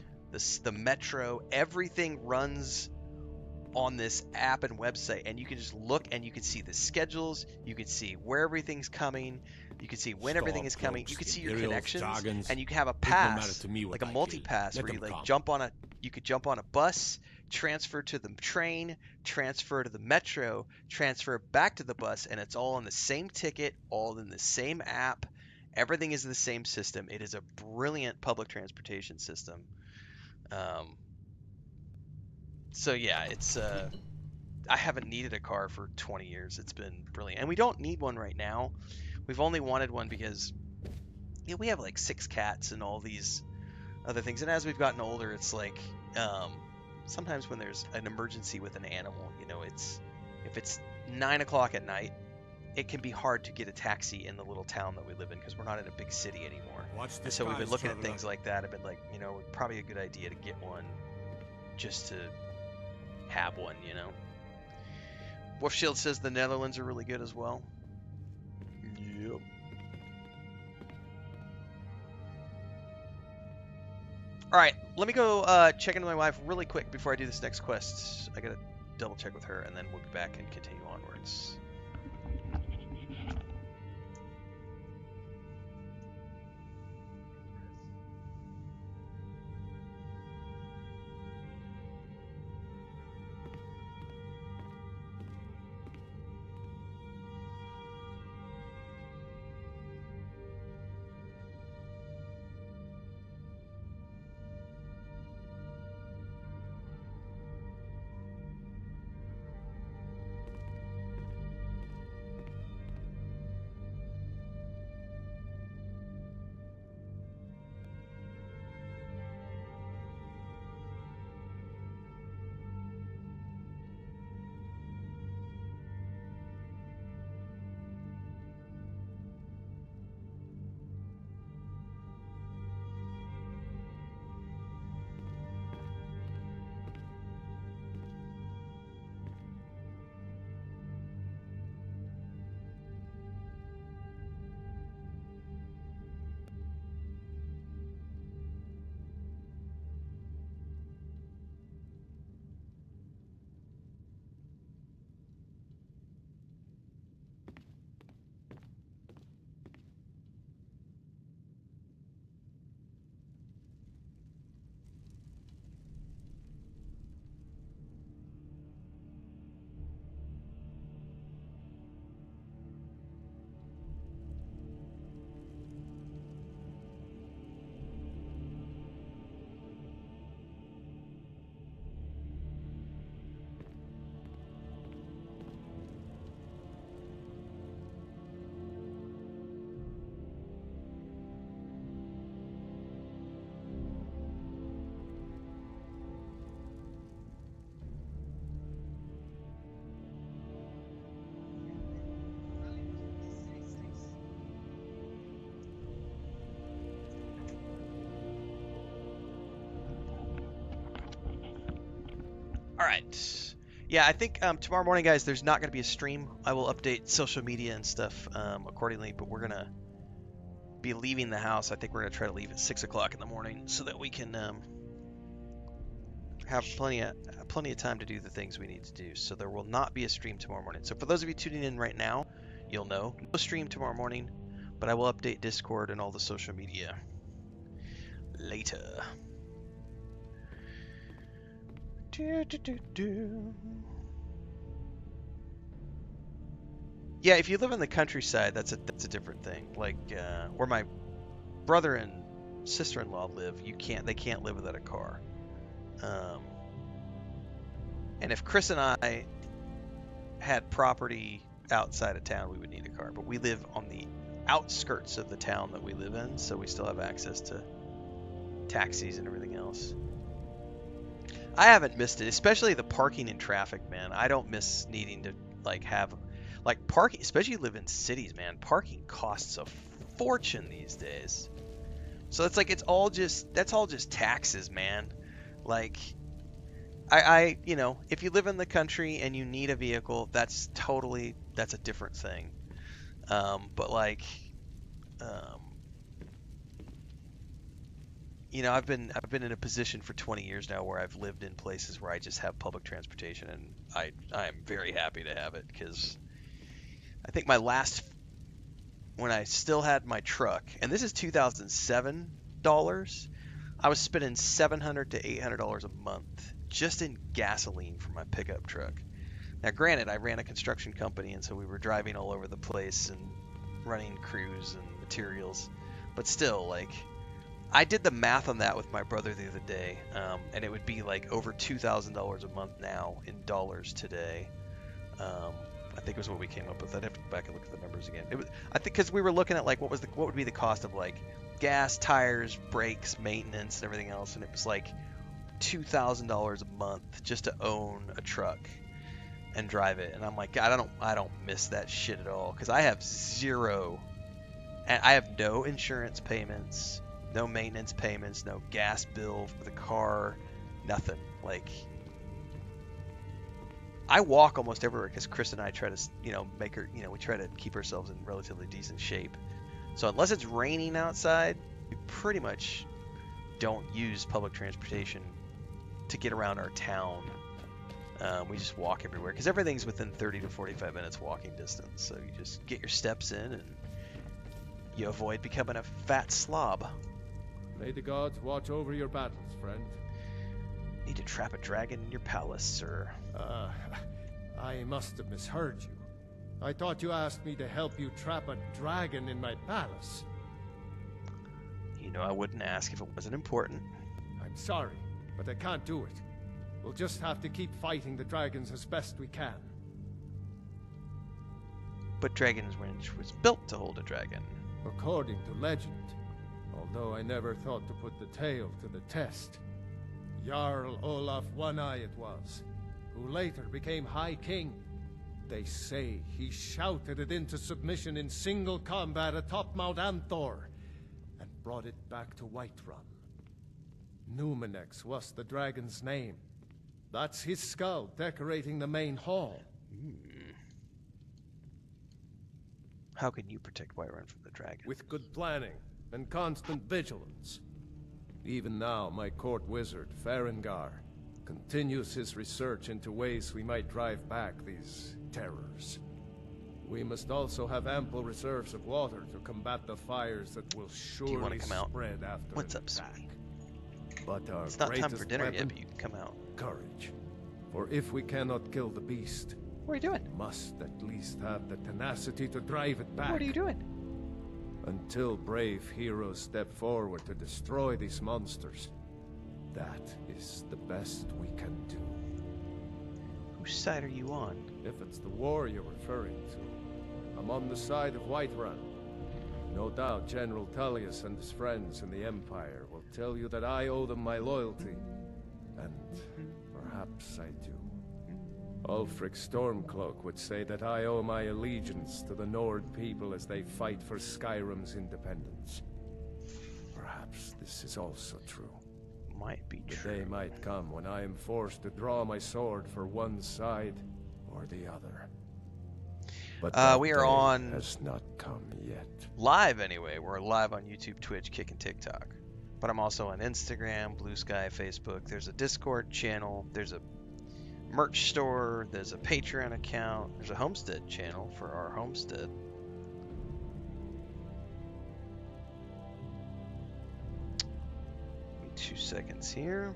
Speaker 1: the metro, everything runs on this app and website, and you can just look and you can see the schedules, you can see where everything's coming, you can see when everything is coming, you can see your connections, and you can have a pass, like a multi-pass, where you you could jump on a bus, transfer to the train, transfer to the metro, transfer back to the bus, and it's all on the same ticket, all in the same app. Everything is the same system. It is a brilliant public transportation system. So yeah, it's I haven't needed a car for 20 years. It's been brilliant. And we don't need one right now. We've only wanted one because we have like 6 cats and all these other things. And as we've gotten older, it's like sometimes when there's an emergency with an animal, if it's 9 o'clock at night, it can be hard to get a taxi in the little town that we live in because we're not in a big city anymore. And so we've been looking at things like that. I've been like, probably a good idea to get one just to have one, Wolf Shield says the Netherlands are really good as well. Yep. Alright, let me go check into my wife really quick before I do this next quest. I gotta double check with her, and then we'll be back and continue onwards. right. Yeah, I think tomorrow morning, guys, there's not going to be a stream. I will update social media and stuff accordingly, but we're going to be leaving the house. I think we're going to try to leave at 6 o'clock in the morning so that we can have plenty of time to do the things we need to do. So there will not be a stream tomorrow morning. So for those of you tuning in right now, you'll know no stream tomorrow morning, but I will update Discord and all the social media later. Yeah, if you live in the countryside, that's a different thing. Like where my brother and sister-in-law live, they can't live without a car. And if Chris and I had property outside of town, we would need a car. But we live on the outskirts of the town that we live in, so we still have access to taxis and everything else. I haven't missed it, especially the parking and traffic, man. I don't miss needing to have parking, especially you live in cities, man. Parking costs a fortune these days. So it's like that's all just taxes, man. Like if you live in the country and you need a vehicle, that's a different thing. But I've been in a position for 20 years now where I've lived in places where I just have public transportation, and I am very happy to have it, because I think when I still had my truck, and this is 2007 dollars, I was spending $700 to $800 a month just in gasoline for my pickup truck. Now, granted, I ran a construction company, and so we were driving all over the place and running crews and materials, but still, I did the math on that with my brother the other day, and it would be over $2,000 a month now in dollars today. I think was what we came up with. I'd have to go back and look at the numbers again. I think because we were looking at what would be the cost of gas, tires, brakes, maintenance, and everything else, and it was $2,000 a month just to own a truck and drive it. And I'm like, God, I don't miss that shit at all, because I have zero, and I have no insurance payments, no maintenance payments, no gas bill for the car, nothing. I walk almost everywhere because Chris and I try to, we try to keep ourselves in relatively decent shape. So unless it's raining outside, we pretty much don't use public transportation to get around our town. We just walk everywhere because everything's within 30 to 45 minutes walking distance. So you just get your steps in and you avoid becoming a fat slob.
Speaker 11: May the gods watch over your battles, friend.
Speaker 1: Need to trap a dragon in your palace, sir.
Speaker 11: I must have misheard you. I thought you asked me to help you trap a dragon in my palace.
Speaker 1: I wouldn't ask if it wasn't important.
Speaker 11: I'm sorry, but I can't do it. We'll just have to keep fighting the dragons as best we can.
Speaker 1: But Dragon's Ranch was built to hold a dragon.
Speaker 11: According to legend. Although I never thought to put the tale to the test. Jarl Olaf One-Eye it was, who later became High King. They say he shouted it into submission in single combat atop Mount Anthor, and brought it back to Whiterun. Numenex was the dragon's name. That's his skull decorating the main hall.
Speaker 1: How can you protect Whiterun from the dragon?
Speaker 11: With good planning and constant vigilance. Even now, my court wizard, Farengar, continues his research into ways we might drive back these terrors. We must also have ample reserves of water to combat the fires that will surely spread after
Speaker 1: What's
Speaker 11: an
Speaker 1: up,
Speaker 11: attack.
Speaker 1: sweetie?
Speaker 11: But our
Speaker 1: It's not time for
Speaker 11: greatest
Speaker 1: dinner
Speaker 11: weapon,
Speaker 1: yet, but you can come out.
Speaker 11: courage. For if we cannot kill the beast,
Speaker 1: What are you doing?
Speaker 11: we must at least have the tenacity to drive it back.
Speaker 1: What are you doing?
Speaker 11: Until brave heroes step forward to destroy these monsters, that is the best we can do.
Speaker 1: Whose side are you on?
Speaker 11: If it's the war you're referring to, I'm on the side of Whiterun. No doubt General Tullius and his friends in the Empire will tell you that I owe them my loyalty, and perhaps I do. Ulfric Stormcloak would say that I owe my allegiance to the Nord people as they fight for Skyrim's independence. Perhaps this is also true.
Speaker 1: might be
Speaker 11: The
Speaker 1: true.
Speaker 11: day might come when I am forced to draw my sword for one side or the other. But that
Speaker 1: we are
Speaker 11: day
Speaker 1: on
Speaker 11: has not come yet.
Speaker 1: live anyway. We're live on YouTube, Twitch, Kick, and TikTok. But I'm also on Instagram, Blue Sky, Facebook. There's a Discord channel. There's a merch store. There's a Patreon account. There's a homestead channel for our homestead. Give me 2 seconds here.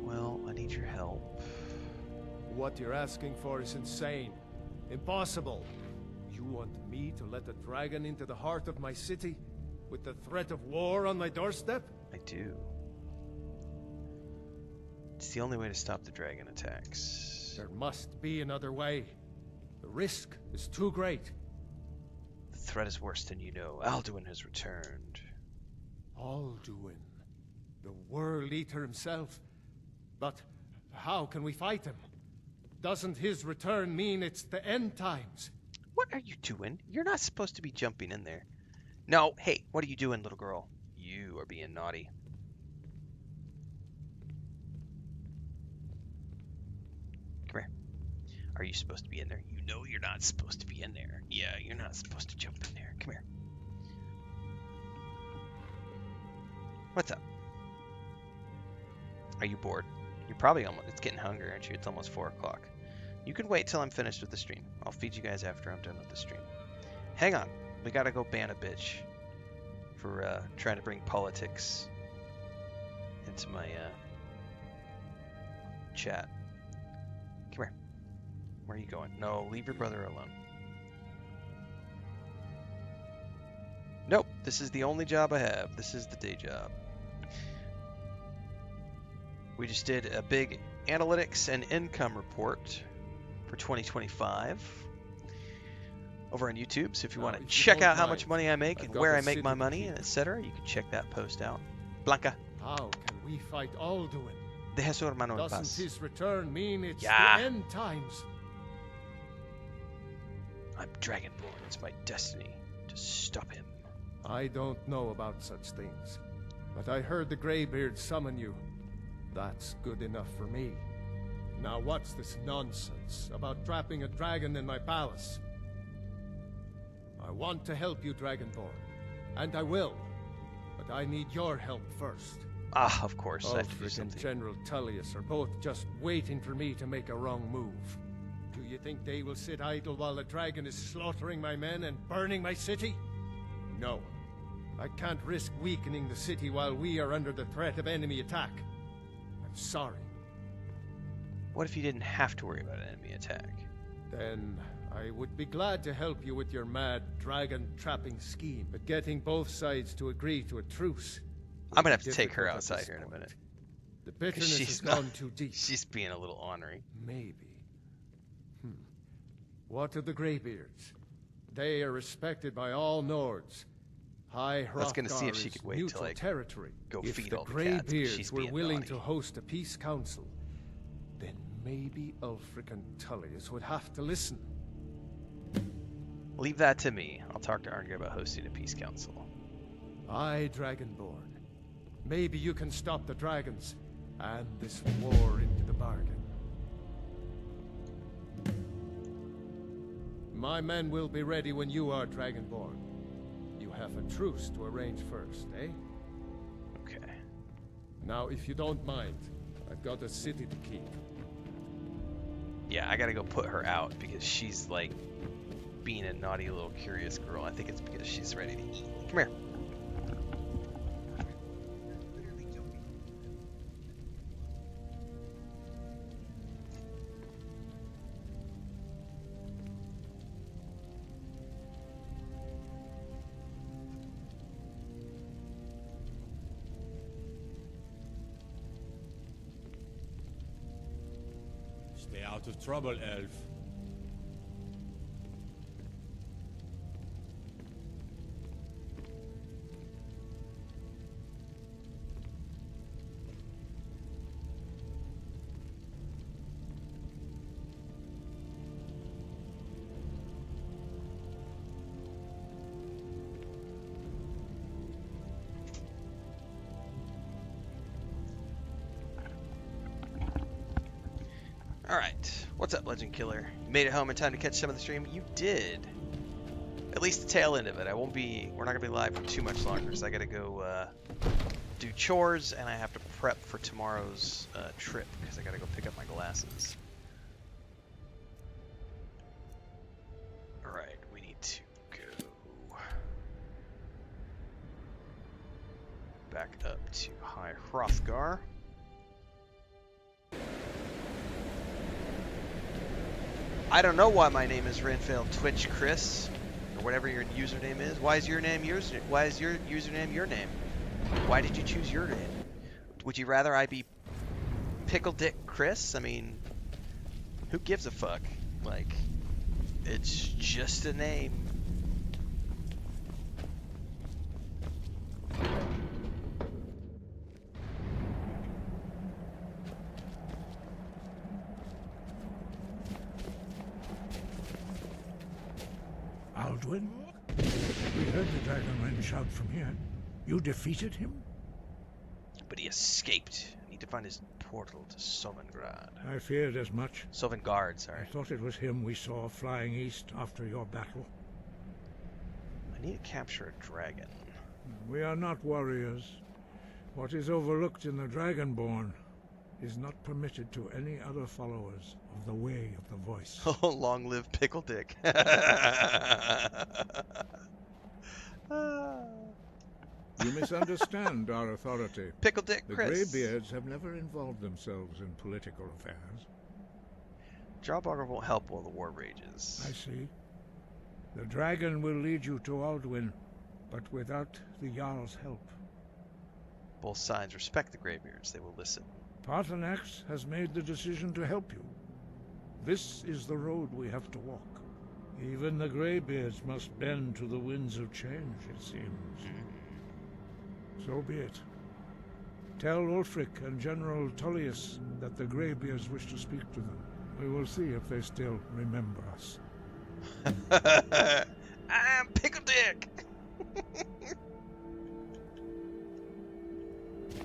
Speaker 1: Well, I need your help.
Speaker 11: What you're asking for is insane. Impossible. You want me to let a dragon into the heart of my city? With the threat of war on my doorstep?
Speaker 1: I do. It's the only way to stop the dragon attacks.
Speaker 11: There must be another way. The risk is too great.
Speaker 1: The threat is worse than you know. Alduin has returned.
Speaker 11: Alduin. The World Eater himself. But how can we fight him? Doesn't his return mean it's the end times?
Speaker 1: What are you doing? You're not supposed to be jumping in there. No, hey, what are you doing, little girl? You are being naughty. Come here. Are you supposed to be in there? You know you're not supposed to be in there. Yeah, you're not supposed to jump in there. Come here. What's up? Are you bored? You're probably almost, it's getting hungry, aren't you? It's almost 4 o'clock. You can wait till I'm finished with the stream. I'll feed you guys after I'm done with the stream. Hang on. We gotta go ban a bitch for trying to bring politics into my chat. Come here. Where are you going? No, leave your brother alone. Nope, this is the only job I have. This is the day job. We just did a big analytics and income report for 2025 over on YouTube. So if you want to check out how much money I make and where I make my money, and etc., you can check that post out. Blanca.
Speaker 11: How can we fight Alduin?
Speaker 1: Deja su hermano en
Speaker 11: Doesn't
Speaker 1: paz.
Speaker 11: his return mean it's
Speaker 1: Yeah.
Speaker 11: the end times?
Speaker 1: I'm Dragonborn. It's my destiny to stop him.
Speaker 11: I don't know about such things, but I heard the Greybeard summon you. That's good enough for me. Now what's this nonsense about trapping a dragon in my palace? I want to help you, Dragonborn, and I will, but I need your help first.
Speaker 1: Ah, of course. I have to do
Speaker 11: Ulfric and
Speaker 1: something.
Speaker 11: General Tullius are both just waiting for me to make a wrong move. Do you think they will sit idle while the dragon is slaughtering my men and burning my city? No. I can't risk weakening the city while we are under the threat of enemy attack. I'm sorry.
Speaker 1: What if you didn't have to worry about an enemy attack?
Speaker 11: Then I would be glad to help you with your mad dragon trapping scheme, but getting both sides to agree to a truce.
Speaker 1: I'm gonna have to take her outside here in a
Speaker 11: point.
Speaker 1: minute.
Speaker 11: The
Speaker 1: 'Cause
Speaker 11: bitterness has gone too deep.
Speaker 1: She's being a little ornery.
Speaker 11: Maybe. What of the Greybeards? They are respected by all Nords. High
Speaker 1: I was gonna see if
Speaker 11: Hrothgar
Speaker 1: she
Speaker 11: is
Speaker 1: could wait till
Speaker 11: neutral
Speaker 1: I
Speaker 11: territory.
Speaker 1: go
Speaker 11: If
Speaker 1: feed
Speaker 11: the
Speaker 1: all the cats, but
Speaker 11: Greybeards
Speaker 1: she's
Speaker 11: were
Speaker 1: being
Speaker 11: willing
Speaker 1: naughty.
Speaker 11: to host a peace council, then maybe Ulfric and Tullius would have to listen.
Speaker 1: Leave that to me. I'll talk to Arngeir about hosting a peace council.
Speaker 11: Aye, Dragonborn. Maybe you can stop the dragons, and this war into the bargain. My men will be ready when you are, Dragonborn. You have a truce to arrange first, eh?
Speaker 1: Okay.
Speaker 11: Now, if you don't mind, I've got a city to keep.
Speaker 1: Yeah, I gotta go put her out because she's like being a naughty little curious girl. I think it's because she's ready to eat. Come here.
Speaker 12: Stay out of trouble, elf.
Speaker 1: Alright, what's up, Legend Killer? You made it home in time to catch some of the stream? You did. At least the tail end of it. We're not gonna be live for too much longer, because I gotta go do chores, and I have to prep for tomorrow's trip, because I gotta go pick up my glasses. Alright, we need to go back up to High Hrothgar. I don't know why my name is Renfail Twitch Chris, or whatever your username is. Why is your username your name? Why did you choose your name? Would you rather I be Pickle Dick Chris? I mean, who gives a fuck? Like, it's just a name.
Speaker 6: Alduin? We heard the Dragonrend shout from here. You defeated him?
Speaker 1: But he escaped. I need to find his portal to Sovngarde.
Speaker 6: I feared as much.
Speaker 1: Sovngarde, sorry.
Speaker 6: I thought it was him we saw flying east after your battle.
Speaker 1: I need to capture a dragon.
Speaker 6: We are not warriors. What is overlooked in the Dragonborn is not permitted to any other followers of the Way of the Voice.
Speaker 1: Oh, long live Pickle Dick.
Speaker 6: You misunderstand our authority.
Speaker 1: Pickle Dick
Speaker 6: The
Speaker 1: Chris.
Speaker 6: Greybeards have never involved themselves in political affairs.
Speaker 1: Jawbogger won't help while the war rages.
Speaker 6: I see. The dragon will lead you to Alduin, but without the Jarl's help.
Speaker 1: Both sides respect the Greybeards. They will listen.
Speaker 6: Paarthurnax has made the decision to help you. This is the road we have to walk. Even the Greybeards must bend to the winds of change, it seems. So be it. Tell Ulfric and General Tullius that the Greybeards wish to speak to them. We will see if they still remember us.
Speaker 1: I'm Pickle Dick!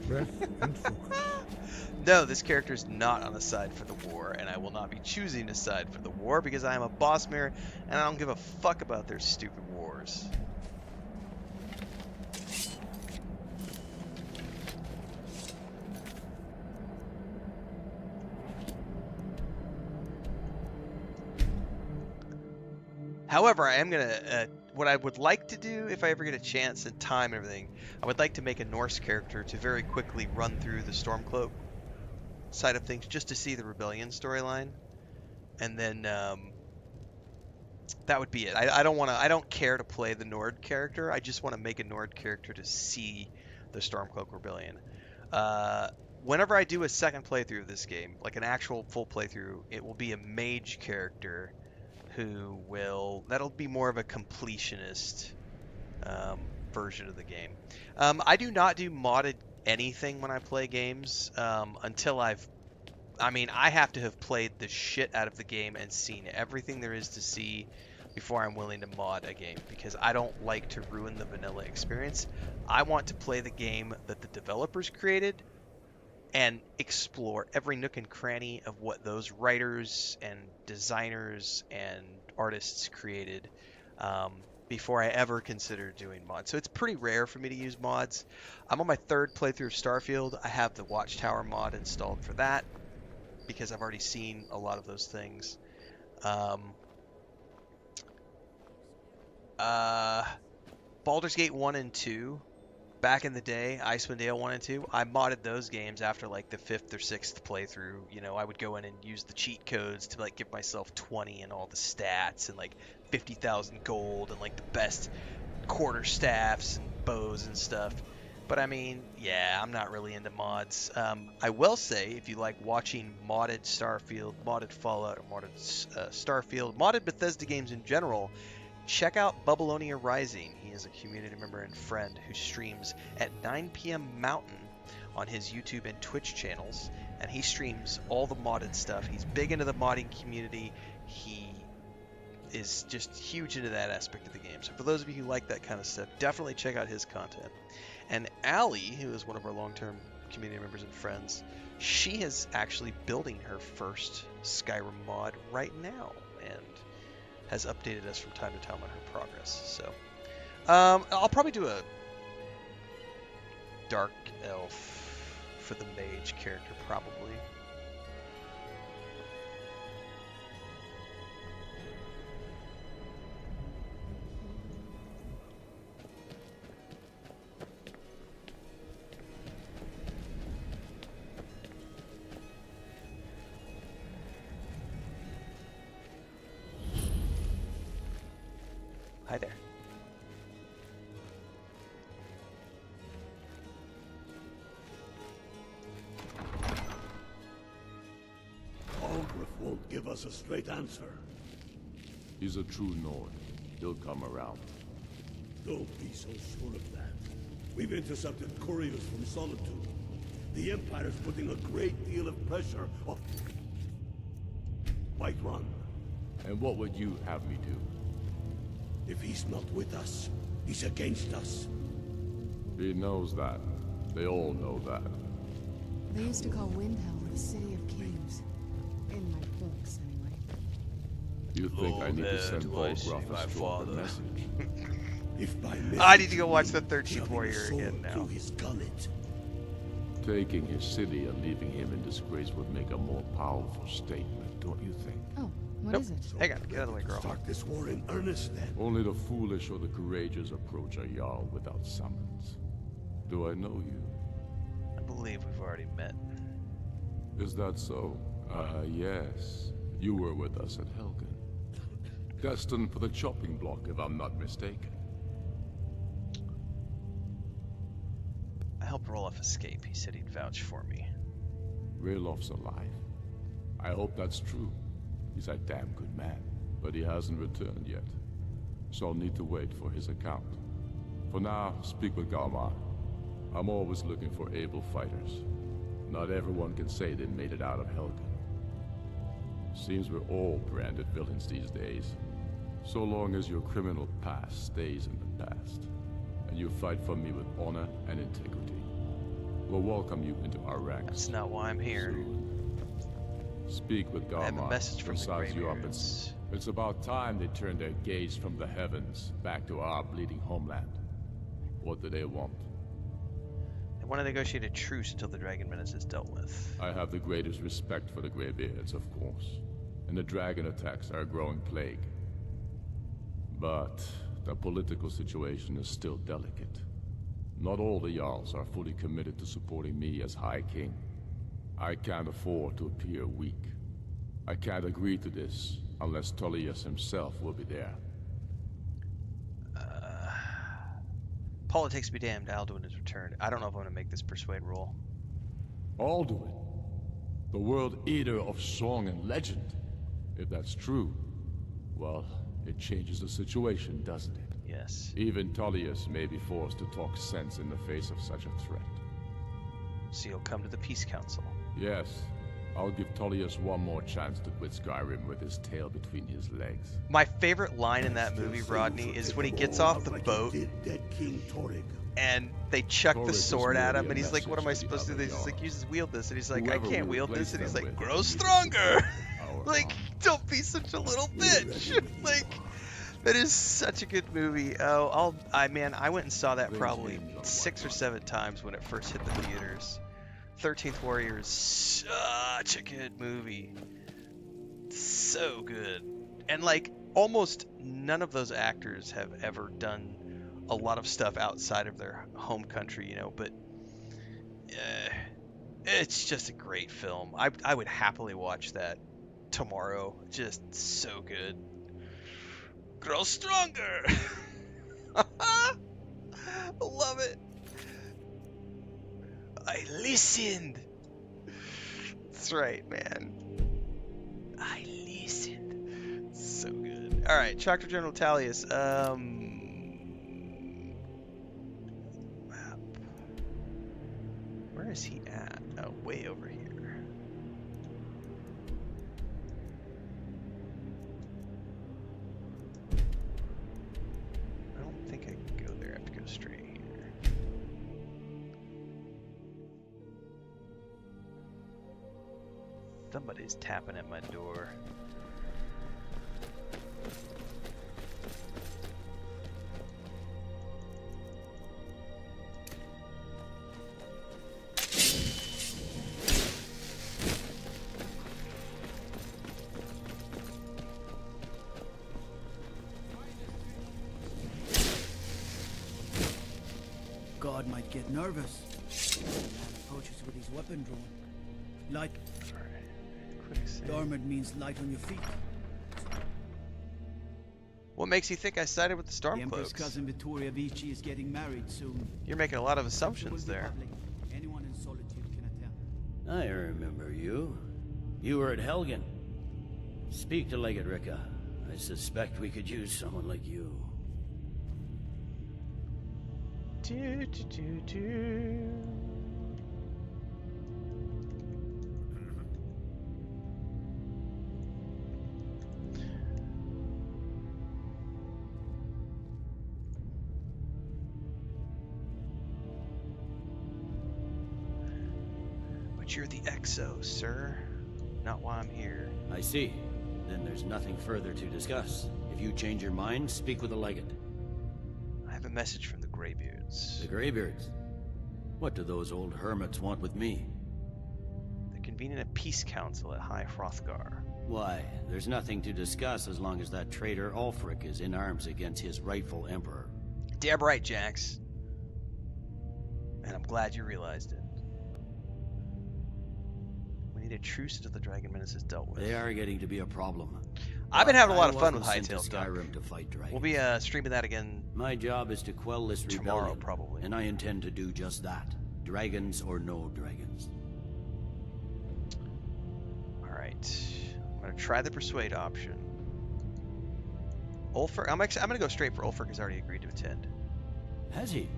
Speaker 6: Breath and focus.
Speaker 1: No, this character is not on the side for the war, and I will not be choosing a side for the war because I am a boss mirror, and I don't give a fuck about their stupid wars. However, I am gonna, what I would like to do, if I ever get a chance and time and everything, I would like to make a Norse character to very quickly run through the Stormcloak side of things, just to see the Rebellion storyline, and then that would be it. I don't care to play the Nord character. I just want to make a Nord character to see the Stormcloak Rebellion. Whenever I do a second playthrough of this game, like an actual full playthrough, it will be a mage character that'll be more of a completionist version of the game. I do not do modded anything when I play games until I have to have played the shit out of the game and seen everything there is to see before I'm willing to mod a game, because I don't like to ruin the vanilla experience. I want to play the game that the developers created and explore every nook and cranny of what those writers and designers and artists created before I ever considered doing mods. So it's pretty rare for me to use mods. I'm on my third playthrough of Starfield. I have the Watchtower mod installed for that because I've already seen a lot of those things. Baldur's Gate 1 and 2, back in the day, Icewind Dale 1 and 2, I modded those games after like the 5th or 6th playthrough. You know, I would go in and use the cheat codes to like give myself 20 and all the stats and like 50,000 gold and like the best quarter staffs and bows and stuff. But I mean, yeah, I'm not really into mods. I will say, if you like watching modded Starfield, modded Fallout, or modded Starfield, modded Bethesda games in general, check out Babylonia Rising. He is a community member and friend who streams at 9 p.m. Mountain on his YouTube and Twitch channels, and he streams all the modded stuff. He's big into the modding community. He is just huge into that aspect of the game. So for those of you who like that kind of stuff, definitely check out his content. And Allie, who is one of our long-term community members and friends. She is actually building her first Skyrim mod right now and has updated us from time to time on her progress. So I'll probably do a dark elf for the mage character, probably. Hi there.
Speaker 9: Algrif won't give us a straight answer.
Speaker 13: He's a true Nord. He'll come around.
Speaker 9: Don't be so sure of that. We've intercepted couriers from Solitude. The Empire's putting a great deal of pressure on Whiterun.
Speaker 13: And what would you have me do?
Speaker 9: If he's not with us, he's against us.
Speaker 13: He knows that. They all know that.
Speaker 5: They used to call Windhelm the City of Kings. In my books, anyway.
Speaker 13: You think I need to send
Speaker 1: do I see
Speaker 13: Volgraf
Speaker 1: my
Speaker 13: a stronger
Speaker 1: father?
Speaker 13: message?
Speaker 9: If by
Speaker 1: I need to go watch the 13th
Speaker 9: shoving a
Speaker 1: Warrior
Speaker 9: sword
Speaker 1: again now.
Speaker 9: through his gullet.
Speaker 13: Taking his city and leaving him in disgrace would make a more powerful statement, don't you think?
Speaker 5: Oh, what
Speaker 1: Nope.
Speaker 5: is it?
Speaker 1: Hang on, get out of the way, girl.
Speaker 9: Start this war in earnest, then.
Speaker 13: Only the foolish or the courageous approach a Jarl without summons. Do I know you?
Speaker 1: I believe we've already met.
Speaker 13: Is that so? Yes. You were with us at Helgen. Destined for the chopping block, if I'm not mistaken.
Speaker 1: I helped Roloff escape. He said he'd vouch for me.
Speaker 13: Raloff's alive. I hope that's true. He's a damn good man, but he hasn't returned yet. So I'll need to wait for his account. For now, speak with Galmar. I'm always looking for able fighters. Not everyone can say they made it out of Helgen. Seems we're all branded villains these days. So long as your criminal past stays in the past, and you fight for me with honor and integrity, we'll welcome you into our ranks.
Speaker 1: That's not why I'm here.
Speaker 13: Soon. Speak with
Speaker 1: I have a
Speaker 13: Galmar.
Speaker 1: message from the
Speaker 13: size you up.
Speaker 1: Greybeards.
Speaker 13: It's about time they turned their gaze from the heavens back to our bleeding homeland. What do they want?
Speaker 1: They want to negotiate a truce until the Dragon Menace is dealt with.
Speaker 13: I have the greatest respect for the Greybeards, of course. And the dragon attacks are a growing plague. But the political situation is still delicate. Not all the Jarls are fully committed to supporting me as High King. I can't afford to appear weak. I can't agree to this unless Tullius himself will be there.
Speaker 1: Politics be damned, Alduin has returned. I don't know if I'm going to make this persuade roll.
Speaker 13: Alduin, the world eater of song and legend. If that's true, well, it changes the situation, doesn't it?
Speaker 1: Yes.
Speaker 13: Even Tullius may be forced to talk sense in the face of such a threat.
Speaker 1: So you'll come to the Peace Council.
Speaker 13: Yes, I'll give Tullius one more chance to quit Skyrim with his tail between his legs.
Speaker 1: My favorite line in that movie, Rodney, is when he gets off the boat and they chuck the sword at him and he's like, what am I supposed to do? He's like, wield this. And he's like, I can't wield this. And he's like, grow stronger. Like, don't be such a little bitch. Like, that is such a good movie. Oh, I went and saw that probably 6 or 7 times when it first hit the theaters. 13th Warrior is such a good movie. So good. And like, almost none of those actors have ever done a lot of stuff outside of their home country, you know, but it's just a great film. I would happily watch that tomorrow. Just so good. Grow stronger. Love it. I listened. That's right, man. I listened. So good. All right, Choctaw General Tullius. Map. Where is he at? Oh, way over here. I don't think I can go there. I have to go straight here. Somebody's tapping at my door.
Speaker 4: God might get nervous. Man approaches with his weapon drawn. Light. Armored means light on your feet.
Speaker 1: What makes you think I sided with the
Speaker 4: The Emperor's
Speaker 1: Stormcloaks?
Speaker 4: cousin Vittoria Vici is getting married soon.
Speaker 1: You're making a lot of assumptions there.
Speaker 4: Anyone in solitude can attend.
Speaker 14: I remember you. You were at Helgen. Speak to Legate Ricca. I suspect we could use someone like you.
Speaker 1: Do, do, do, do. But you're the XO, sir. Not why I'm here.
Speaker 14: I see. Then there's nothing further to discuss. If you change your mind, speak with the Legate.
Speaker 1: I have a message from the Greybeards.
Speaker 14: The Greybeards? What do those old hermits want with me?
Speaker 1: They're convening a peace council at High Hrothgar.
Speaker 14: Why, there's nothing to discuss as long as that traitor Ulfric is in arms against his rightful emperor.
Speaker 1: Damn right, Jax. And I'm glad you realized it. We need a truce until the Dragon Menace is dealt with.
Speaker 14: They are getting to be a problem.
Speaker 1: I've been having a lot of fun
Speaker 14: I
Speaker 1: with
Speaker 14: wasn't sent
Speaker 1: Hightail
Speaker 14: to
Speaker 1: stuff.
Speaker 14: Skyrim to fight dragons.
Speaker 1: We'll be streaming that again.
Speaker 14: My job is to quell this
Speaker 1: tomorrow,
Speaker 14: rebellion,
Speaker 1: probably.
Speaker 14: and I intend to do just that. Dragons or no dragons.
Speaker 1: Alright. I'm going to try the persuade option. Ulfric, I'm going to go straight for Ulfric has already agreed to attend.
Speaker 14: Has he?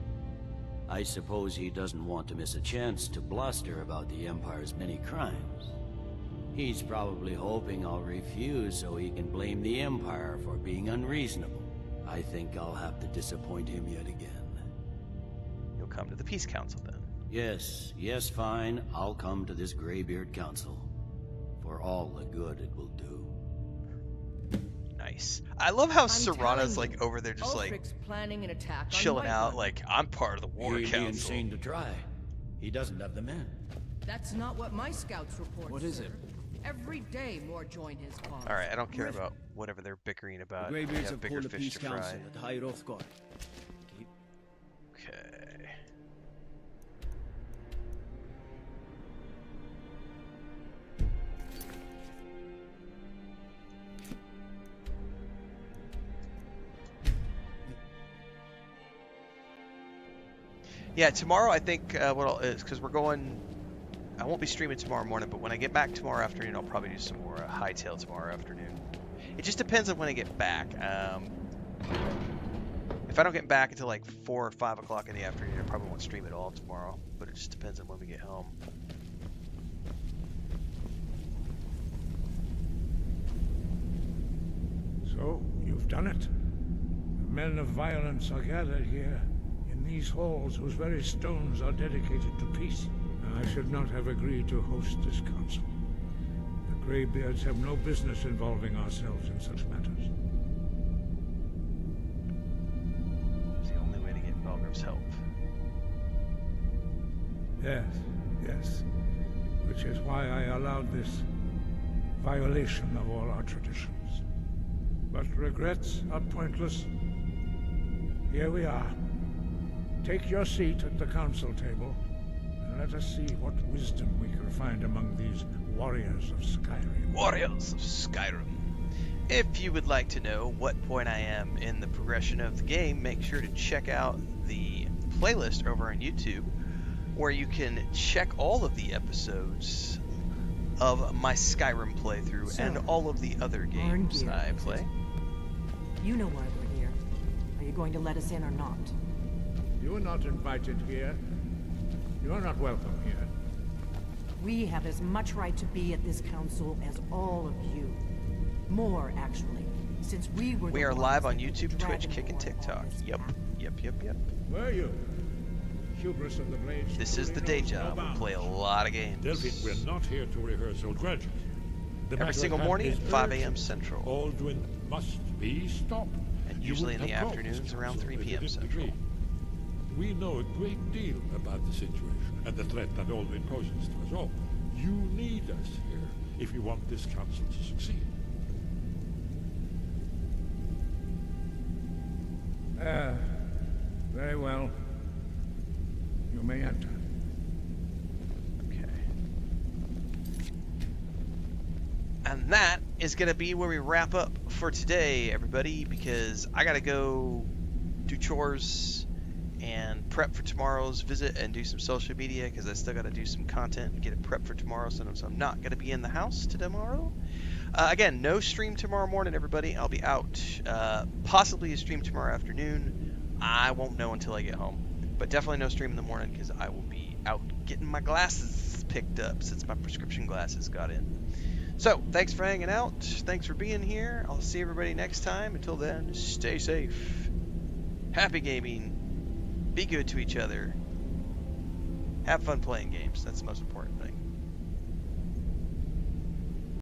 Speaker 14: I suppose he doesn't want to miss a chance to bluster about the Empire's many crimes. He's probably hoping I'll refuse so he can blame the Empire for being unreasonable. I think I'll have to disappoint him yet again.
Speaker 1: You'll come to the Peace Council then.
Speaker 14: Yes, fine. I'll come to this Greybeard Council. For all the good it will do.
Speaker 1: Nice. I love how
Speaker 8: I'm
Speaker 1: Serana's
Speaker 8: telling
Speaker 1: like
Speaker 8: you,
Speaker 1: over there just
Speaker 8: Ulfric's planning an attack on
Speaker 1: chilling out
Speaker 8: Whiterun.
Speaker 1: like I'm part of the War
Speaker 14: He'd be
Speaker 1: Council.
Speaker 14: insane to try. He doesn't have the men.
Speaker 8: That's not what my scouts report.
Speaker 4: What is
Speaker 8: sir.
Speaker 4: it?
Speaker 8: Every day more join his cause.
Speaker 1: Alright, I don't care about whatever they're bickering about.
Speaker 4: The
Speaker 1: We
Speaker 4: Greybeards
Speaker 1: have
Speaker 4: have
Speaker 1: bigger
Speaker 4: called a
Speaker 1: fish
Speaker 4: peace
Speaker 1: to
Speaker 4: council
Speaker 1: fry.
Speaker 4: at High Hrothgar.
Speaker 1: Okay. Yeah, tomorrow I think is because we're going. I won't be streaming tomorrow morning, but when I get back tomorrow afternoon, I'll probably do some more Hightail tomorrow afternoon. It just depends on when I get back. If I don't get back until like 4 or 5 o'clock in the afternoon, I probably won't stream at all tomorrow. But it just depends on when we get home.
Speaker 6: So, you've done it. The men of violence are gathered here, in these halls whose very stones are dedicated to peace. I should not have agreed to host this council. The Greybeards have no business involving ourselves in such matters.
Speaker 1: It's the only way to get Belgrav's help.
Speaker 6: Yes. Which is why I allowed this violation of all our traditions. But regrets are pointless. Here we are. Take your seat at the council table, and let us see what wisdom we can find among these warriors of Skyrim.
Speaker 1: Warriors of Skyrim. If you would like to know what point I am in the progression of the game, make sure to check out the playlist over on YouTube, where you can check all of the episodes of my Skyrim playthrough and all of the other games I play.
Speaker 2: You know why we're here. Are you going to let us in or not?
Speaker 6: You are not invited here. You are not welcome here.
Speaker 2: We have as much right to be at this council as all of you. More, actually, since we were
Speaker 1: We
Speaker 2: the
Speaker 1: are
Speaker 2: ones
Speaker 1: live on
Speaker 2: that put
Speaker 1: YouTube,
Speaker 2: the
Speaker 1: Twitch,
Speaker 2: dragon
Speaker 1: Kick, and
Speaker 2: war on
Speaker 1: TikTok.
Speaker 2: this
Speaker 1: Yep.
Speaker 2: path.
Speaker 6: Were you? hubris of the Blades
Speaker 1: This is the
Speaker 6: truly
Speaker 1: day
Speaker 6: knows no
Speaker 1: job. We
Speaker 6: bounds.
Speaker 1: play a lot of games.
Speaker 3: Delphine, we're not here to rehearse old grudges. The
Speaker 1: Every
Speaker 3: matter
Speaker 1: single
Speaker 3: at hand
Speaker 1: morning
Speaker 3: is
Speaker 1: at 5 a.m.
Speaker 3: urgent.
Speaker 1: Central.
Speaker 3: Alduin must be stopped.
Speaker 1: And
Speaker 3: You
Speaker 1: usually in
Speaker 3: wouldn't
Speaker 1: the
Speaker 3: have called this
Speaker 1: afternoons around
Speaker 3: council
Speaker 1: 3
Speaker 3: if you
Speaker 1: p.m.
Speaker 3: didn't
Speaker 1: Central.
Speaker 3: agree. We know a great deal about the situation and the threat that Alduin poses to us all. You need us here if you want this council to succeed.
Speaker 6: Very well. You may enter.
Speaker 1: Okay. And that is going to be where we wrap up for today, everybody, because I got to go do chores and prep for tomorrow's visit and do some social media because I still got to do some content and get it prepped for tomorrow, so I'm not going to be in the house tomorrow. Again, no stream tomorrow morning, everybody. I'll be out. Possibly a stream tomorrow afternoon. I won't know until I get home. But definitely no stream in the morning because I will be out getting my glasses picked up since my prescription glasses got in. So, thanks for hanging out. Thanks for being here. I'll see everybody next time. Until then, stay safe. Happy gaming. Be good to each other. Have fun playing games. That's the most important thing.